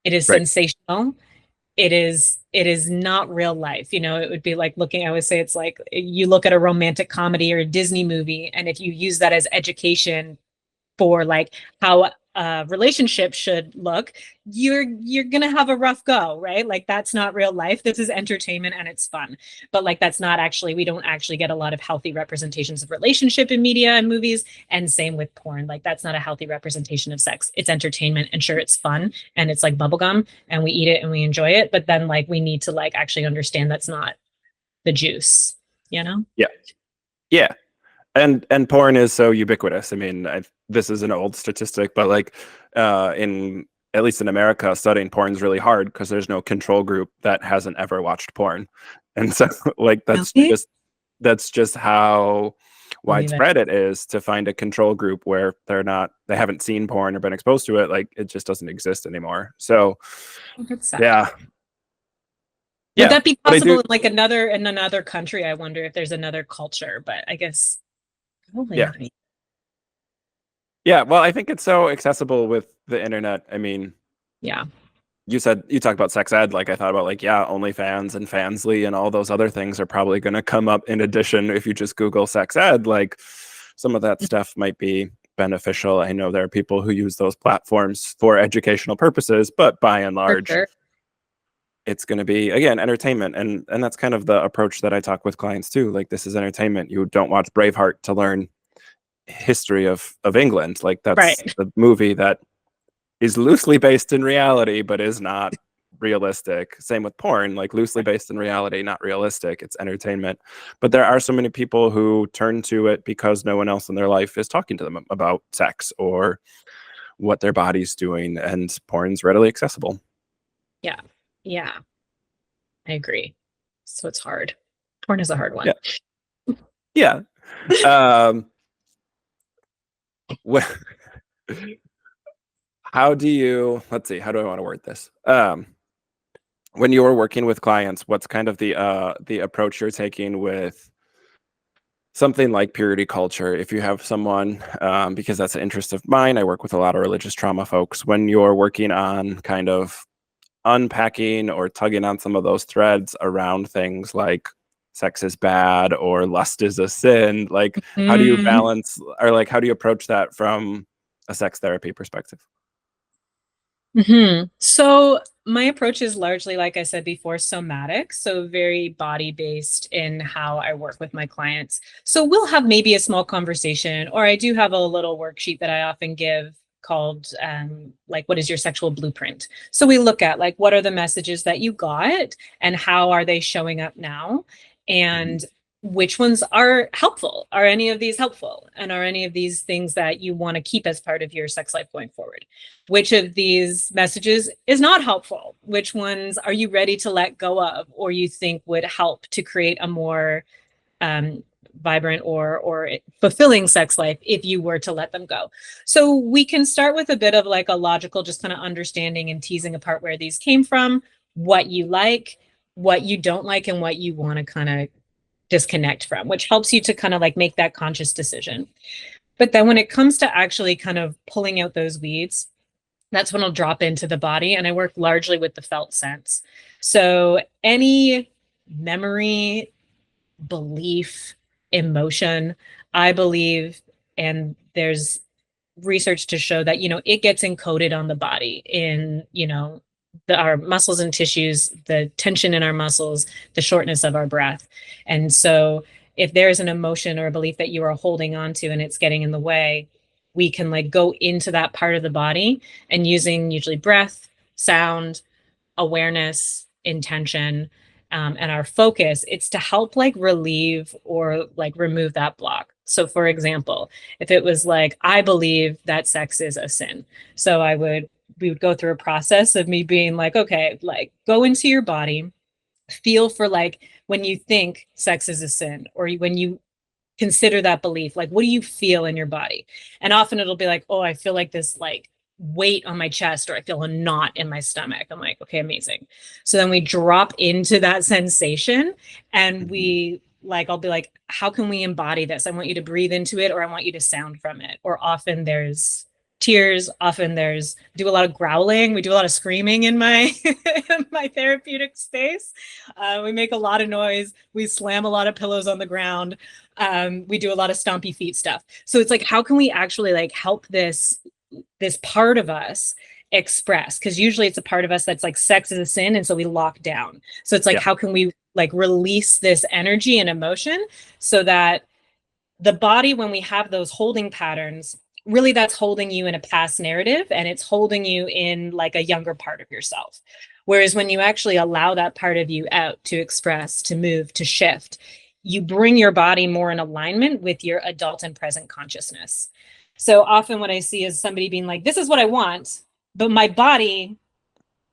It is Right. sensational. It is not real life. It would be like looking, I would say it's like you look at a romantic comedy or a Disney movie, and if you use that as education for like how a relationship should look, you're gonna have a rough go, right? Like that's not real life. This is entertainment and it's fun. But like that's not actually, we don't actually get a lot of healthy representations of relationship in media and movies. And same with porn. Like that's not a healthy representation of sex. It's entertainment, and sure, it's fun and it's like bubblegum and we eat it and we enjoy it. But then like we need to like actually understand that's not the juice, you know? Yeah. Yeah. And porn is so ubiquitous. I mean, this is an old statistic, but like in at least in America, studying porn is really hard because there's no control group that hasn't ever watched porn, and so like Really? that's just how Believe it. widespread it is to find a control group where they haven't seen porn or been exposed to it. Like it just doesn't exist anymore. So That's sad. yeah, Would yeah, that be but I possible do. in like another country? I wonder if there's another culture, but I guess probably Yeah, not. yeah. Well, I think it's so accessible with the internet. I mean, Yeah. you talked about sex ed. Like I thought about like, yeah, OnlyFans and Fansly and all those other things are probably going to come up in addition if you just Google sex ed. Like some of that stuff might be beneficial. I know there are people who use those platforms for educational purposes, but by and For large, sure. it's going to be again entertainment, and that's kind of the approach that I talk with clients too. Like this is entertainment. You don't watch Braveheart to learn history of England. Like that's Right. the movie that is loosely based in reality, but is not realistic. Same with porn, like loosely based in reality, not realistic. It's entertainment. But there are so many people who turn to it because no one else in their life is talking to them about sex or what their body's doing, and porn's readily accessible. Yeah. Yeah. I agree. So it's hard. Porn is a hard one. Yeah. Yeah. Um, wh- how do you, let's see, how do I want to word this? When you're working with clients, what's kind of the approach you're taking with something like purity culture? If you have someone, because that's an interest of mine, I work with a lot of religious trauma folks. When you're working on kind of unpacking or tugging on some of those threads around things like sex is bad or lust is a sin, like how do you Mm. balance, or like how do you approach that from a sex therapy perspective? So my approach is largely, like I said before, somatic, so very body based in how I work with my clients. So we'll have maybe a small conversation, or I do have a little worksheet that I often give called like what is your sexual blueprint. So we look at like what are the messages that you got and how are they showing up now, Mhm. and which ones are helpful. Are any of these helpful, and are any of these things that you want to keep as part of your sex life going forward? Which of these messages is not helpful? Which ones are you ready to let go of, or you think would help to create a more um, vibrant or fulfilling sex life if you were to let them go? So we can start with a bit of like a logical, just kind of understanding and teasing apart where these came from, what you like, what you don't like, and what you want to kind of disconnect from, which helps you to kind of like make that conscious decision. But then when it comes to actually kind of pulling out those weeds, that's when I'll drop into the body, and I work largely with the felt sense. So any memory, belief, emotion, I believe, and there's research to show that, it gets encoded on the body in, our muscles and tissues, the tension in our muscles, the shortness of our breath. And so if there's an emotion or a belief that you are holding on to and it's getting in the way, we can like go into that part of the body, and using usually breath, sound, awareness, intention, and our focus, it's to help like relieve or like remove that block. So for example, if it was like, I believe that sex is a sin. So we would go through a process of me being like, okay, like go into your body, feel for like when you think sex is a sin or when you consider that belief, like what do you feel in your body? And often it'll be like, oh, I feel like this like weight on my chest, or I feel a knot in my stomach. I'm like, okay, amazing. So then we drop into that sensation and Mhm. we like, I'll be like, how can we embody this? I want you to breathe into it, or I want you to sound from it. Or often there's tears, often there's do a lot of growling, we do a lot of screaming in my in my therapeutic space. We make a lot of noise, we slam a lot of pillows on the ground, we do a lot of stompy feet stuff. So it's like, how can we actually like help this part of us express? Because usually it's a part of us that's like sex is a sin, and so we lock down. So it's like, Yeah. how can we like release this energy and emotion so that the body, when we have those holding patterns, really that's holding you in a past narrative and it's holding you in like a younger part of yourself. Whereas when you actually allow that part of you out to express, to move, to shift, you bring your body more in alignment with your adult and present consciousness. So often what I see is somebody being like, this is what I want, but my body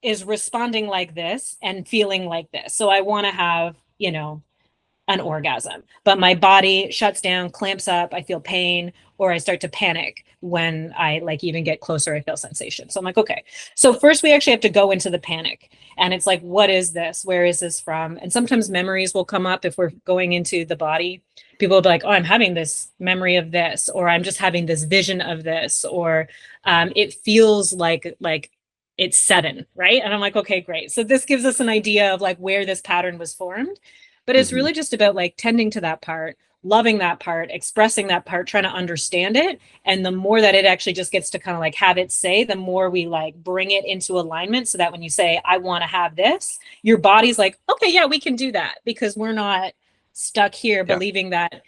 is responding like this and feeling like this. So I want to have, an orgasm, but my body shuts down, clamps up, I feel pain, or I start to panic when I like even get closer, I feel sensation. So I'm like, okay. So first we actually have to go into the panic. And it's like, what is this? Where is this from? And sometimes memories will come up if we're going into the body. People will be like, oh, I'm having this memory of this, or I'm just having this vision of this, or it feels like it's 7, right? And I'm like, okay, great. So this gives us an idea of like where this pattern was formed. But it's Mhm. really just about like tending to that part, loving that part, expressing that part, trying to understand it. And the more that it actually just gets to kind of like have it say, the more we like bring it into alignment so that when you say, I want to have this, your body's like, okay, yeah, we can do that, because we're not stuck here Yeah. believing that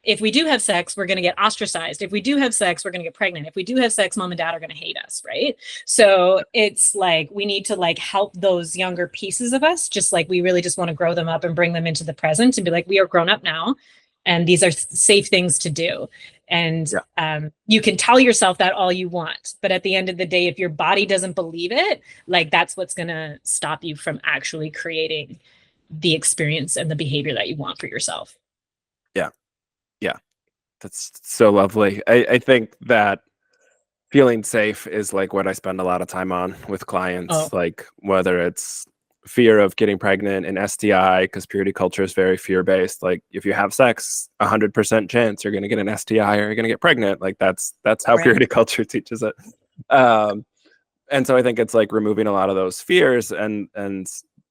if we do have sex, we're going to get ostracized. If we do have sex, we're going to get pregnant. If we do have sex, mom and dad are going to hate us, right? So it's like we need to like help those younger pieces of us, just like we really just want to grow them up and bring them into the present and be like, we are grown up now, and these are safe things to do. And Yeah. you can tell yourself that all you want, but at the end of the day, if your body doesn't believe it, like that's what's going to stop you from actually creating the experience and the behavior that you want for yourself. Yeah. Yeah. That's so lovely. I think that feeling safe is like what I spend a lot of time on with clients, Oh, like whether it's fear of getting pregnant and STI, because purity culture is very fear based. Like if you have sex, 100% chance you're going to get an STI or you're going to get pregnant. Like that's how right. purity culture teaches it. Um, and so I think it's like removing a lot of those fears, and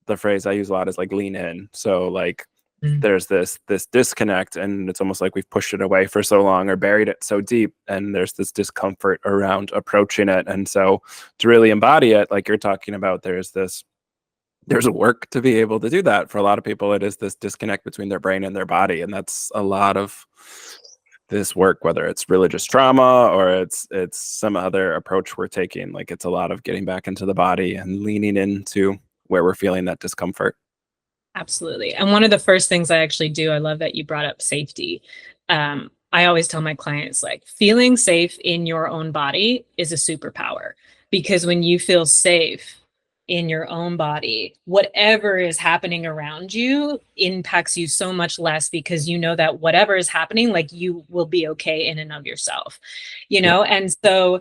the phrase I use a lot is like lean in. So like Mm. there's this disconnect, and it's almost like we've pushed it away for so long or buried it so deep, and there's this discomfort around approaching it. And so to really embody it, like you're talking about, there's a work to be able to do that. For a lot of people, it is this disconnect between their brain and their body, and that's a lot of this work, whether it's religious trauma or it's some other approach we're taking. Like it's a lot of getting back into the body and leaning into where we're feeling that discomfort. Absolutely. And one of the first things I actually do, I love that you brought up safety. I always tell my clients, like, feeling safe in your own body is a superpower, because when you feel safe in your own body, whatever is happening around you impacts you so much less, because you know that whatever is happening, like you will be okay in and of yourself, Yeah. And so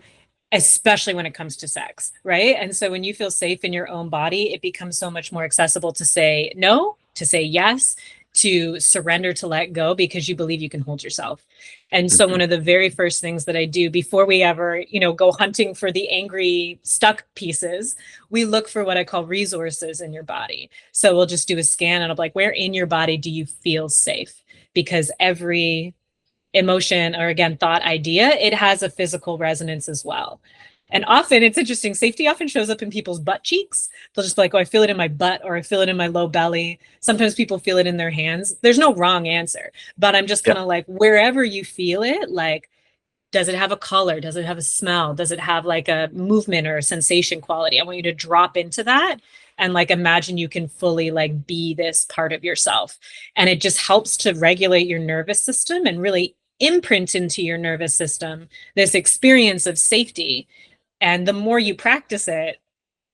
especially when it comes to sex, right? And so when you feel safe in your own body, it becomes so much more accessible to say no, to say yes, to surrender, to let go, because you believe you can hold yourself. And so Mhm. one of the very first things that I do before we ever, go hunting for the angry stuck pieces, we look for what I call resources in your body. So we'll just do a scan and I'm like, where in your body do you feel safe? Because every emotion, or again thought, idea, it has a physical resonance as well. And often it's interesting, safety often shows up in people's butt cheeks. They'll just be like, oh, I feel it in my butt, or I feel it in my low belly. Sometimes people feel it in their hands. There's no wrong answer, but I'm just Yeah. kind of like, wherever you feel it, like, does it have a color? Does it have a smell? Does it have like a movement or a sensation quality? I want you to drop into that and like imagine you can fully like be this part of yourself. And it just helps to regulate your nervous system and really imprint into your nervous system this experience of safety. And the more you practice it,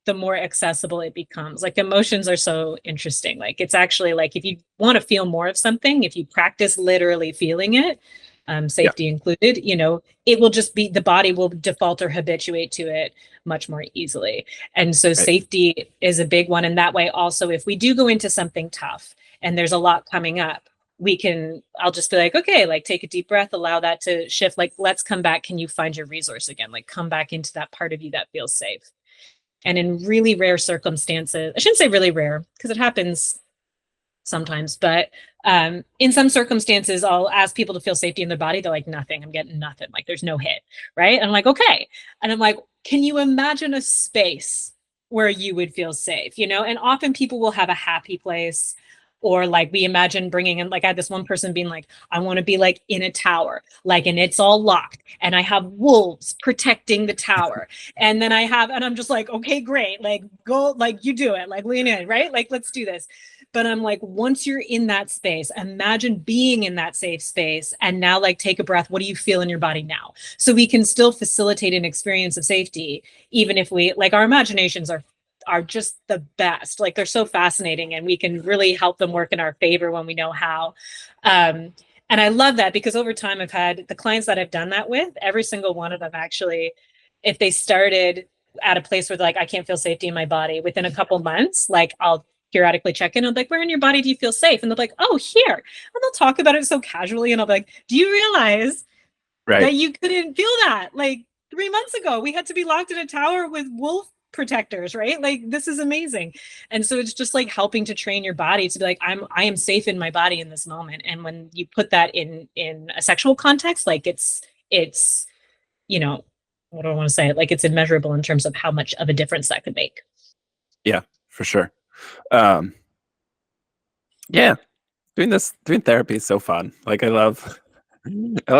the more accessible it becomes. Like emotions are so interesting. Like it's actually like if you want to feel more of something, if you practice literally feeling it, Yeah. safety included, it will just be the body will default or habituate to it much more easily. And so Right. safety is a big one. And that way, also, if we do go into something tough and there's a lot coming up, I'll just be like, okay, like take a deep breath, allow that to shift. Like, let's come back. Can you find your resource again? Like, come back into that part of you that feels safe. And in really rare circumstances, I shouldn't say really rare because it happens sometimes, but in some circumstances, I'll ask people to feel safety in their body. They're like, nothing, I'm getting nothing. Like there's no hit, right? And I'm like, okay. And I'm like, can you imagine a space where you would feel safe, And often people will have a happy place, or like we imagine bringing in, like I had this one person being like, I want to be like in a tower, like, and it's all locked and I have wolves protecting the tower. And I'm just like, okay, great. Like go, like you do it, like lean in, right? Like, let's do this. But I'm like, once you're in that space, imagine being in that safe space. And now like, take a breath. What do you feel in your body now? So we can still facilitate an experience of safety, even if we like our imaginations are just the best. Like they're so fascinating and we can really help them work in our favor when we know how. And I love that because over time I've had the clients that I've done that with, every single one of them actually, if they started at a place where like, I can't feel safety in my body, within a couple months, like I'll periodically check in. I'm like, where in your body do you feel safe? And they're like, oh, here. And they'll talk about it so casually. And I'll be like, do you realize Right. that you couldn't feel that? Like 3 months ago, we had to be locked in a tower with wolf protectors, right? Like this is amazing. And so it's just like helping to train your body to be like, I am safe in my body in this moment. And when you put that in a sexual context, like it's what do I want to say? Like it's immeasurable in terms of how much of a difference that could make. Yeah, for sure. Um, yeah, doing therapy is so fun. Like I love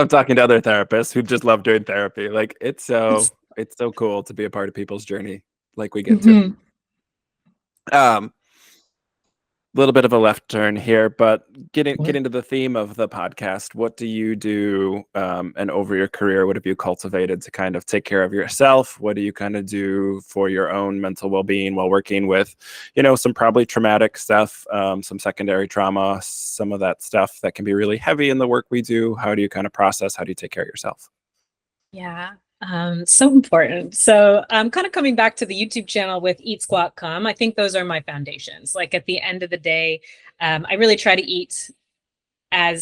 talking to other therapists who just love doing therapy. Like it's so cool to be a part of people's journey like we get to. Mhm. Um, little bit of a left turn here, but getting to the theme of the podcast, what do you do and over your career, what have you cultivated to kind of take care of yourself? What do you kind of do for your own mental well-being while working with, some probably traumatic stuff, some secondary trauma, some of that stuff that can be really heavy in the work we do? How do you kind of process? How do you take care of yourself? Yeah. So important. So kind of coming back to the YouTube channel with Eat Squat Come, I think those are my foundations. Like at the end of the day, I really try to eat I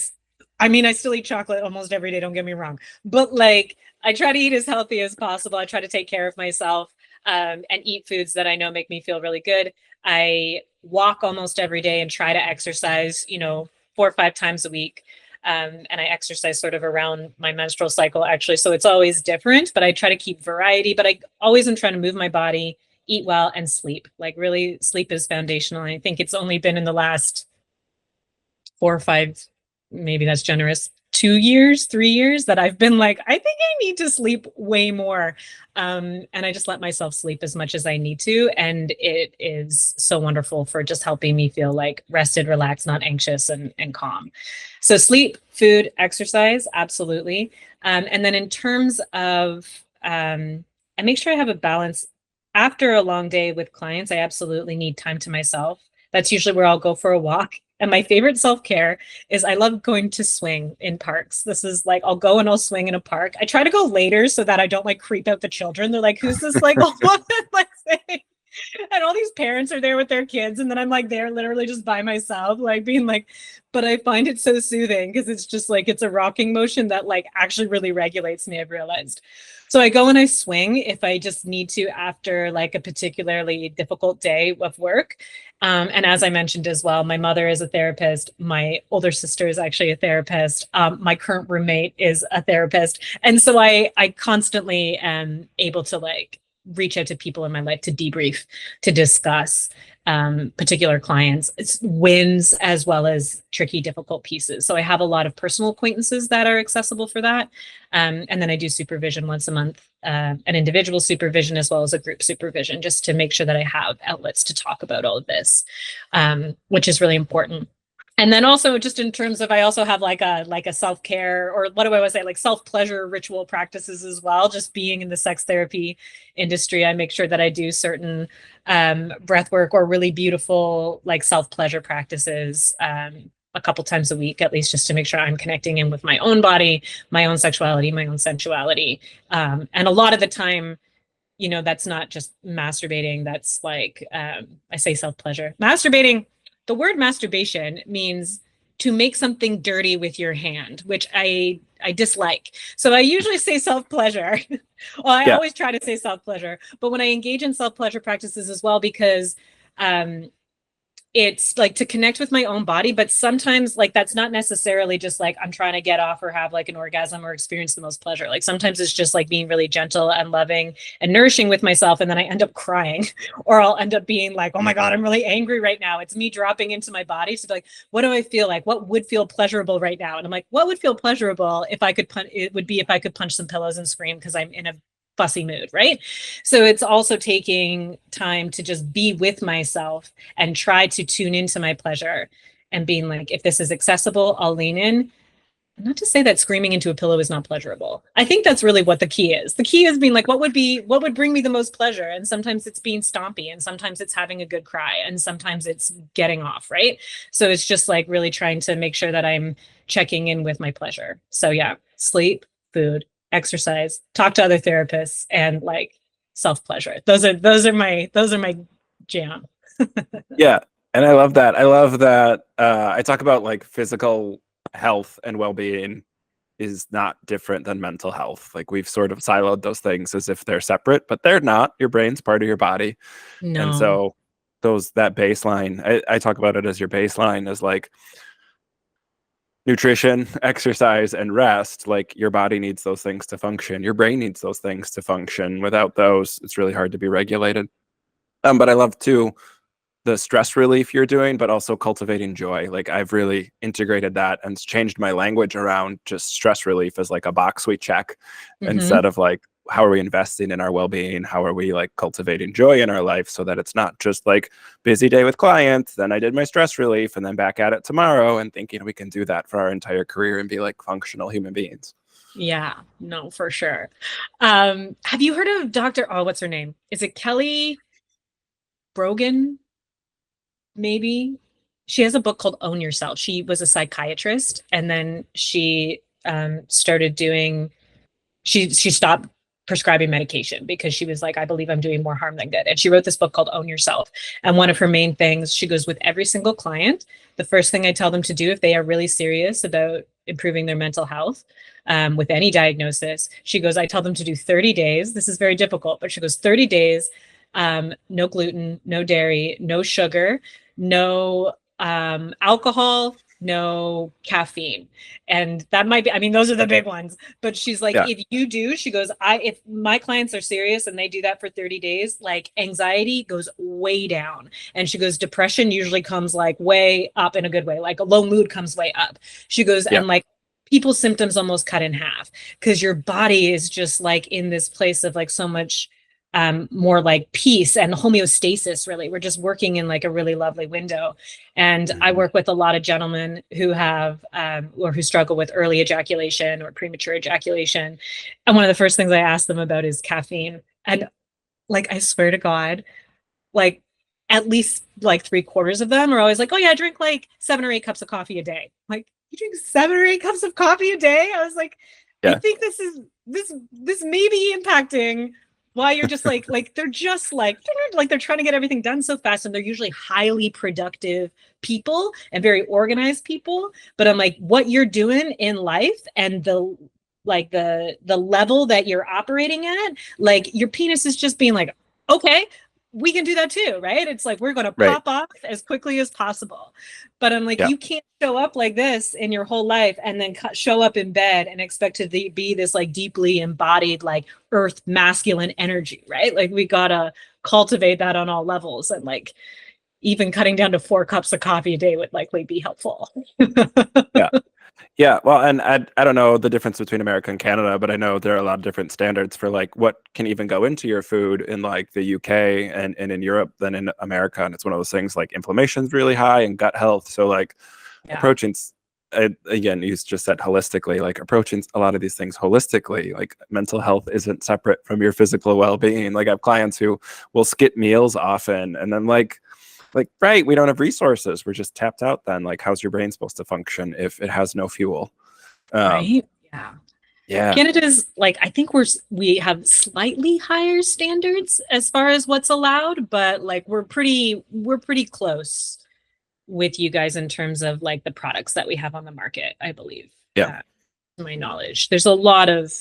still eat chocolate almost every day, don't get me wrong, but like I try to eat as healthy as possible. I try to take care of myself and eat foods that I know make me feel really good. I walk almost every day and try to exercise, 4 or 5 times a week. And I exercise sort of around my menstrual cycle, actually. So it's always different, but I try to keep variety. But I always am trying to move my body, eat well, and sleep. Like, really, sleep is foundational. And I think it's only been in the last 4 or 5, maybe that's generous, 2 years, 3 years that I've been like, I think I need to sleep way more. And I just let myself sleep as much as I need to. And it is so wonderful for just helping me feel like rested, relaxed, not anxious, and calm. So sleep, food, exercise, absolutely. And then in terms of, I make sure I have a balance. After a long day with clients, I absolutely need time to myself. That's usually where I'll go for a walk. And my favorite self-care is I love going to swing in parks. This is like, I'll go and I'll swing in a park. I try to go later so that I don't like creep out the children. They're like, who's this like old woman like saying? And all these parents are there with their kids. And then I'm like there literally just by myself, like being like, but I find it so soothing because it's just like, it's a rocking motion that like actually really regulates me, I've realized. So I go and I swing if I just need to after like a particularly difficult day of work. And as I mentioned as well, my mother is a therapist. My older sister is actually a therapist. My current roommate is a therapist. And so I constantly am able to like reach out to people in my life to debrief, to discuss particular clients, it's wins as well as tricky, difficult pieces. So I have a lot of personal acquaintances that are accessible for that. And then I do supervision once a month, an individual supervision as well as a group supervision, just to make sure that I have outlets to talk about all of this, which is really important. And then also just in terms of, I also have like a self-care, or what do I want to say, like self-pleasure ritual practices as well. Just being in the sex therapy industry, I make sure that I do certain breath work or really beautiful like self-pleasure practices a couple times a week, at least, just to make sure I'm connecting in with my own body, my own sexuality, my own sensuality. And a lot of the time, you know, that's not just masturbating. That's like, I say self-pleasure. Masturbating, the word masturbation means to make something dirty with your hand, which I dislike. So I usually say self-pleasure. Well, I Yeah. always try to say self-pleasure, but when I engage in self-pleasure practices as well, because um, it's like to connect with my own body, but sometimes like that's not necessarily just like I'm trying to get off or have like an orgasm or experience the most pleasure. Like sometimes it's just like being really gentle and loving and nourishing with myself, and then I end up crying or I'll end up being like, oh my god, I'm really angry right now. It's me dropping into my body to be like, what do I feel like, what would feel pleasurable right now? And I'm like, what would feel pleasurable if I could punch, it would be if I could punch some pillows and scream because I'm in a fussy mood, right? So it's also taking time to just be with myself and try to tune into my pleasure and being like, if this is accessible, I'll lean in. Not to say that screaming into a pillow is not pleasurable. I think that's really what the key is. The key is being like, what would bring me the most pleasure? And sometimes it's being stompy, and sometimes it's having a good cry, and sometimes it's getting off, right? So it's just like really trying to make sure that I'm checking in with my pleasure. So yeah, sleep, food, exercise, talk to other therapists, and like self pleasure. Those are my jam. Yeah. And I love that I talk about like physical health and well-being is not different than mental health. Like we've sort of siloed those things as if they're separate, but they're not. Your brain's part of your body. And No. so that baseline, I talk about it as your baseline is like nutrition, exercise, and rest. Like your body needs those things to function. Your brain needs those things to function. Without those, it's really hard to be regulated. But I love too the stress relief you're doing, but also cultivating joy. Like I've really integrated that and changed my language around just stress relief as like a box we check Mm-hmm. instead of like, how are we investing in our well-being? How are we like cultivating joy in our life so that it's not just like busy day with clients, then I did my stress relief and then back at it tomorrow, and thinking we can do that for our entire career and be like functional human beings. Yeah, no, for sure. Have you heard of Dr. Oh, what's her name? Is it Kelly Brogan? Maybe. She has a book called Own Yourself. She was a psychiatrist, and then she started doing, she stopped prescribing medication because she was like, I believe I'm doing more harm than good. And she wrote this book called Own Yourself. And one of her main things, she goes, with every single client, the first thing I tell them to do if they are really serious about improving their mental health, with any diagnosis, she goes, I tell them to do 30 days. This is very difficult, but she goes, 30 days, no gluten, no dairy, no sugar, no alcohol, no caffeine. And that might be, I mean, those are the big ones. But she's like, Yeah. if you do, she goes, if my clients are serious and they do that for 30 days, like anxiety goes way down. And she goes, depression usually comes like way up in a good way, like a low mood comes way up. She goes, Yeah. and like people's symptoms almost cut in half because your body is just like in this place of like so much more like peace and homeostasis. Really, we're just working in like a really lovely window. And I Mhm. work with a lot of gentlemen who have or who struggle with early ejaculation or premature ejaculation, and one of the first things I ask them about is caffeine. And like, I swear to god, like at least like three-quarters of them are always like, oh yeah, I drink like 7 or 8 cups of coffee a day. Like, you drink 7 or 8 cups of coffee a day? I was like, I Yeah. think this may be impacting why you're just like they're just like they're trying to get everything done so fast, and they're usually highly productive people and very organized people. But I'm like, what you're doing in life and the level that you're operating at, like your penis is just being like, okay, we can do that too, right? It's like we're going to Right. pop off as quickly as possible. But I'm like, Yeah. you can't show up like this in your whole life and then show up in bed and expect to be this like deeply embodied, like earth masculine energy, right? Like we got to cultivate that on all levels. And like even cutting down to 4 cups of coffee a day would likely be helpful. Yeah. Yeah, well, and I don't know the difference between America and Canada, but I know there are a lot of different standards for like what can even go into your food in like the UK and in Europe than in America. And it's one of those things like inflammation's really high and gut health. So like Yeah. approaching again, you just said holistically, like approaching a lot of these things holistically, like mental health isn't separate from your physical well-being. Like I have clients who will skip meals often, and then right, we don't have resources, we're just tapped out. Then like how's your brain supposed to function if it has no fuel? um Right. Yeah. yeah. Canada's like, I think we have slightly higher standards as far as what's allowed, but like we're pretty close with you guys in terms of like the products that we have on the market, I believe. Yeah. Uh, to my knowledge, there's a lot of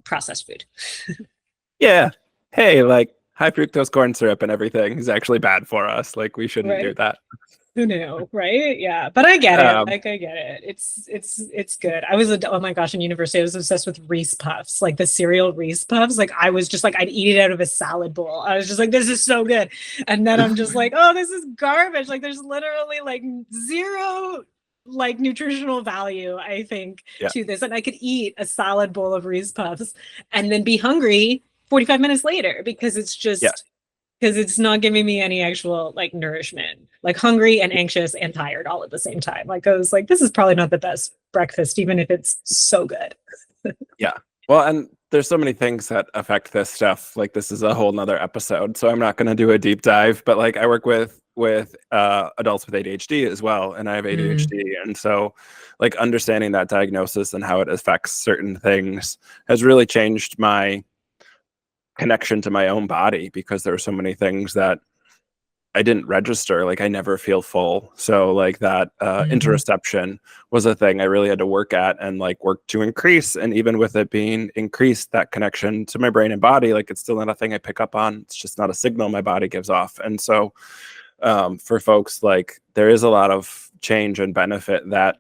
processed food. Yeah. Hey, like high fructose corn syrup and everything is actually bad for us. Like we shouldn't do Right. that. Who knew, right? Yeah, but I get it. um Like I get it. It's good. I was oh my gosh, in university, I was obsessed with Reese Puffs, like the cereal Reese Puffs. Like I was just like I'd eat it out of a salad bowl. I was just like, this is so good. And then I'm just like, oh, this is garbage. Like there's literally like zero like nutritional value, I think, yeah. to this. And I could eat a salad bowl of Reese Puffs and then be hungry 45 minutes later because it's Yeah. just because it's not giving me any actual like nourishment, like hungry and anxious and tired all at the same time. Like I was like, this is probably not the best breakfast, even if it's so good. Yeah. Well, and there's so many things that affect this stuff. Like this is a whole nother episode, so I'm not going to do a deep dive. But like I work with adults with ADHD as well, and I have Mm, ADHD, and so like understanding that diagnosis and how it affects certain things has really changed my connection to my own body, because there are so many things that I didn't register. Like I never feel full. So like that mm, interoception was a thing I really had to work at and like work to increase. And even with it being increased, that connection to my brain and body, like it's still not a thing I pick up on. It's just not a signal my body gives off. And so for folks, like there is a lot of change and benefit that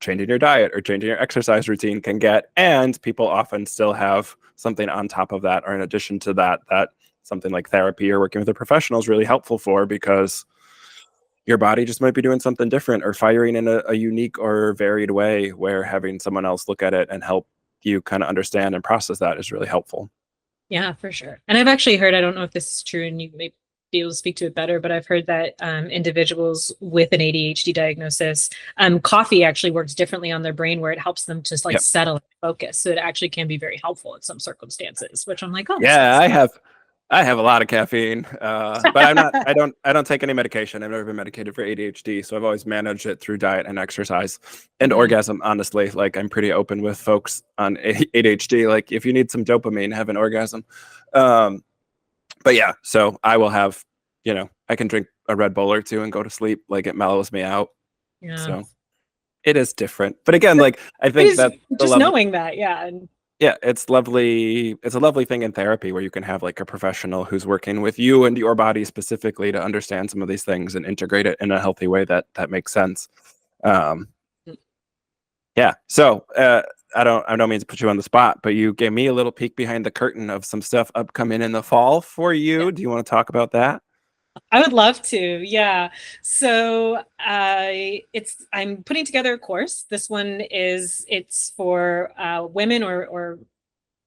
changing your diet or changing your exercise routine can get. And people often still have something on top of that or in addition to that, that something like therapy or working with a professional is really helpful for, because your body just might be doing something different or firing in a unique or varied way, where having someone else look at it and help you kind of understand and process that is really helpful. yeah, for sure. And I've actually heard, I don't know if this is true and you may be able to speak to it better, but I've heard that individuals with an ADHD diagnosis, coffee actually works differently on their brain where it helps them to like Yep. settle and focus. So it actually can be very helpful in some circumstances, which I'm like, oh, so Yeah, that's I have a lot of caffeine, but I'm not. I don't take any medication. I've never been medicated for ADHD, so I've always managed it through diet and exercise and Mhm. orgasm. Honestly, like I'm pretty open with folks on ADHD. Like if you need some dopamine, have an orgasm. Um, but yeah, so I will have, I can drink a Red Bull or two and go to sleep. Like it mellows me out. Yeah. So it is different. But again, like I It think is that the just level. knowing that, yeah. And Yeah, it's lovely. It's a lovely thing in therapy where you can have like a professional who's working with you and your body specifically to understand some of these things and integrate it in a healthy way that makes sense. Um, yeah. So I don't mean to put you on the spot, but you gave me a little peek behind the curtain of some stuff upcoming in the fall for yeah, you. Do you want to talk about that? I would love to. Yeah. So I'm putting together a course. This one it's for women or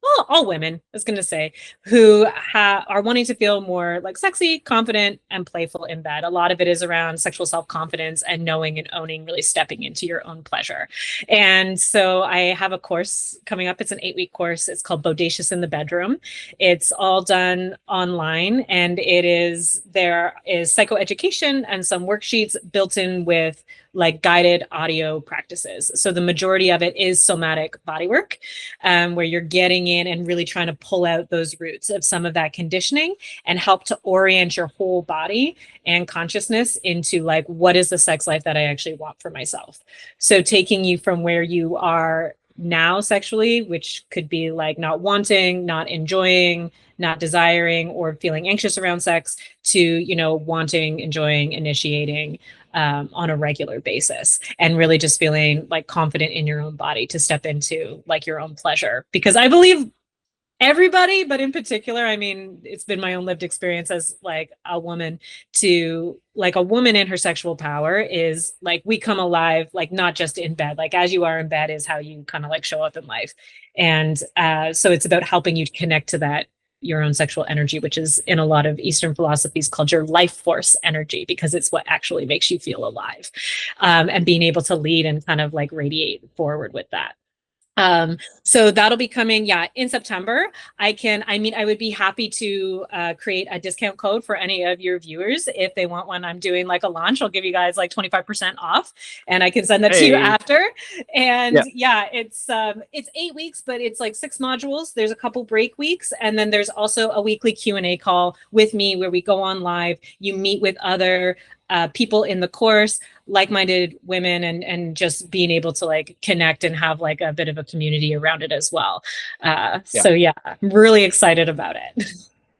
well, all women, I was going to say, who are wanting to feel more like sexy, confident, and playful in bed. A lot of it is around sexual self confidence and knowing and owning, really stepping into your own pleasure. And so I have a course coming up. It's an 8-week course. It's called Bodacious in the Bedroom. It's all done online, and there is psychoeducation and some worksheets built in with like guided audio practices. So the majority of it is somatic body work, where you're getting in and really trying to pull out those roots of some of that conditioning and help to orient your whole body and consciousness into like, what is the sex life that I actually want for myself? So taking you from where you are now sexually, which could be like not wanting, not enjoying, not desiring, or feeling anxious around sex, to, wanting, enjoying, initiating, on a regular basis, and really just feeling like confident in your own body to step into like your own pleasure. Because I believe everybody, but in particular, I mean, it's been my own lived experience as like a woman, to like a woman in her sexual power is like we come alive, like not just in bed, like as you are in bed is how you kind of like show up in life. And so it's about helping you connect to that your own sexual energy, which is in a lot of Eastern philosophies called your life force energy, because it's what actually makes you feel alive, and being able to lead and kind of like radiate forward with that. So that'll be coming, yeah, in September. I would be happy to create a discount code for any of your viewers if they want one. I'm doing like a launch. I'll give you guys like 25% off, and I can send that to you Hey, after. yeah, And yeah, it's 8 weeks, but it's like 6 modules. There's a couple break weeks, and then there's also a weekly Q&A call with me where we go on live. You meet with other people in the course, like-minded women, and just being able to like connect and have like a bit of a community around it as well. yeah, So yeah, I'm really excited about it.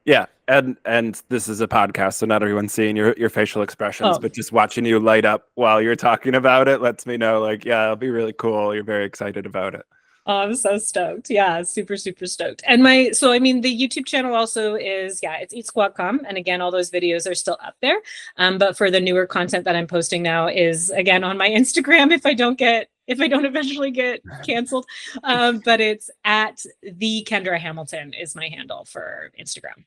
yeah. And this is a podcast, so not everyone's seeing your facial expressions, Oh, but just watching you light up while you're talking about it lets me know, like, yeah, it'll be really cool. You're very excited about it. oh, I'm so stoked. Yeah, super, super stoked. And the YouTube channel also is, yeah, it's Eat Squat Com. And again, all those videos are still up there. But for the newer content that I'm posting now is again on my Instagram if I don't eventually get canceled. But it's at the Kendra Hamilton is my handle for Instagram.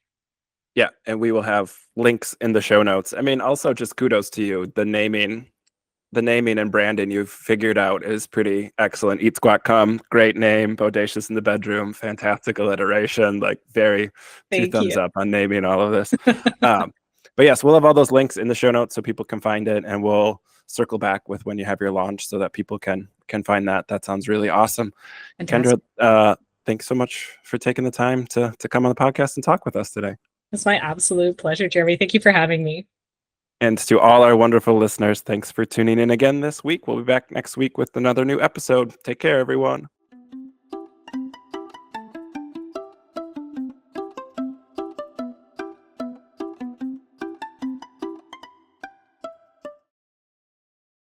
Yeah, and we will have links in the show notes. I mean, also just kudos to you. The naming and branding you've figured out is pretty excellent. Eat Squat Come, great name. Bodacious in the bedroom, fantastic alliteration. Like two Thank thumbs you. up on naming all of this. But yes, we'll have all those links in the show notes so people can find it, and we'll circle back with when you have your launch so that people can find that. That sounds really awesome. Fantastic. Kendra, thanks so much for taking the time to come on the podcast and talk with us today. It's my absolute pleasure, Jeremy. Thank you for having me. And to all our wonderful listeners, thanks for tuning in again this week. We'll be back next week with another new episode. Take care, everyone.